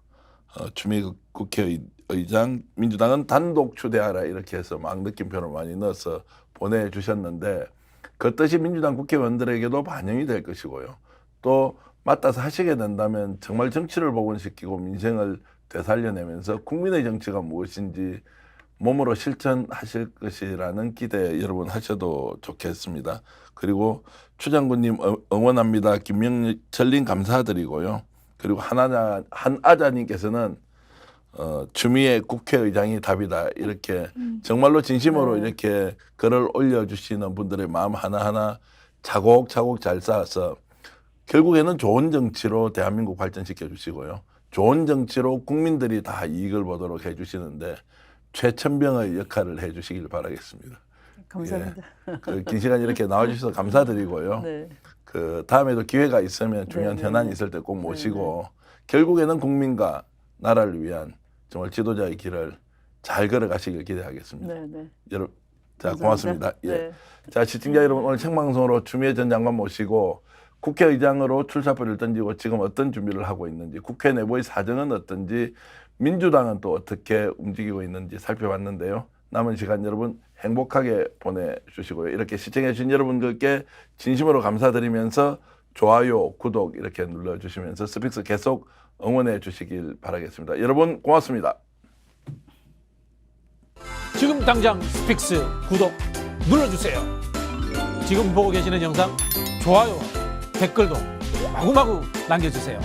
추미애 국회의장 민주당은 단독 추대하라, 이렇게 해서 막 느낌표를 많이 넣어서 보내주셨는데 그 뜻이 민주당 국회의원들에게도 반영이 될 것이고요. 또 맞다서 하시게 된다면 정말 정치를 복원시키고 민생을 되살려내면서 국민의 정치가 무엇인지 몸으로 실천하실 것이라는 기대 여러분 하셔도 좋겠습니다. 그리고 추 장군님 응원합니다. 김명철님 감사드리고요. 그리고 한아자님께서는 추미애 국회의장이 답이다, 이렇게 정말로 진심으로 이렇게 글을 올려주시는 분들의 마음 하나하나 차곡차곡 잘 쌓아서 결국에는 좋은 정치로 대한민국 발전시켜 주시고요. 좋은 정치로 국민들이 다 이익을 보도록 해주시는데 최천병의 역할을 해주시길 바라겠습니다. 감사합니다. 그 긴 시간 이렇게 나와주셔서 감사드리고요. 네. 그 다음에도 기회가 있으면 중요한 네, 현안이 네. 있을 때 꼭 모시고 결국에는 국민과 나라를 위한 정말 지도자의 길을 잘 걸어가시길 기대하겠습니다. 네, 네. 여러분, 자, 감사합니다. 고맙습니다. 예. 네. 자, 시청자 여러분, 오늘 생방송으로 추미애 전 장관 모시고 국회의장으로 출사표를 던지고 지금 어떤 준비를 하고 있는지, 국회 내부의 사정은 어떤지, 민주당은 또 어떻게 움직이고 있는지 살펴봤는데요. 남은 시간 여러분 행복하게 보내주시고요. 이렇게 시청해 주신 여러분들께 진심으로 감사드리면서 좋아요, 구독 이렇게 눌러주시면서 스픽스 계속 응원해 주시길 바라겠습니다. 여러분 고맙습니다. 지금 당장 스픽스 구독 눌러주세요. 지금 보고 계시는 영상 좋아요, 댓글도 마구마구 남겨주세요.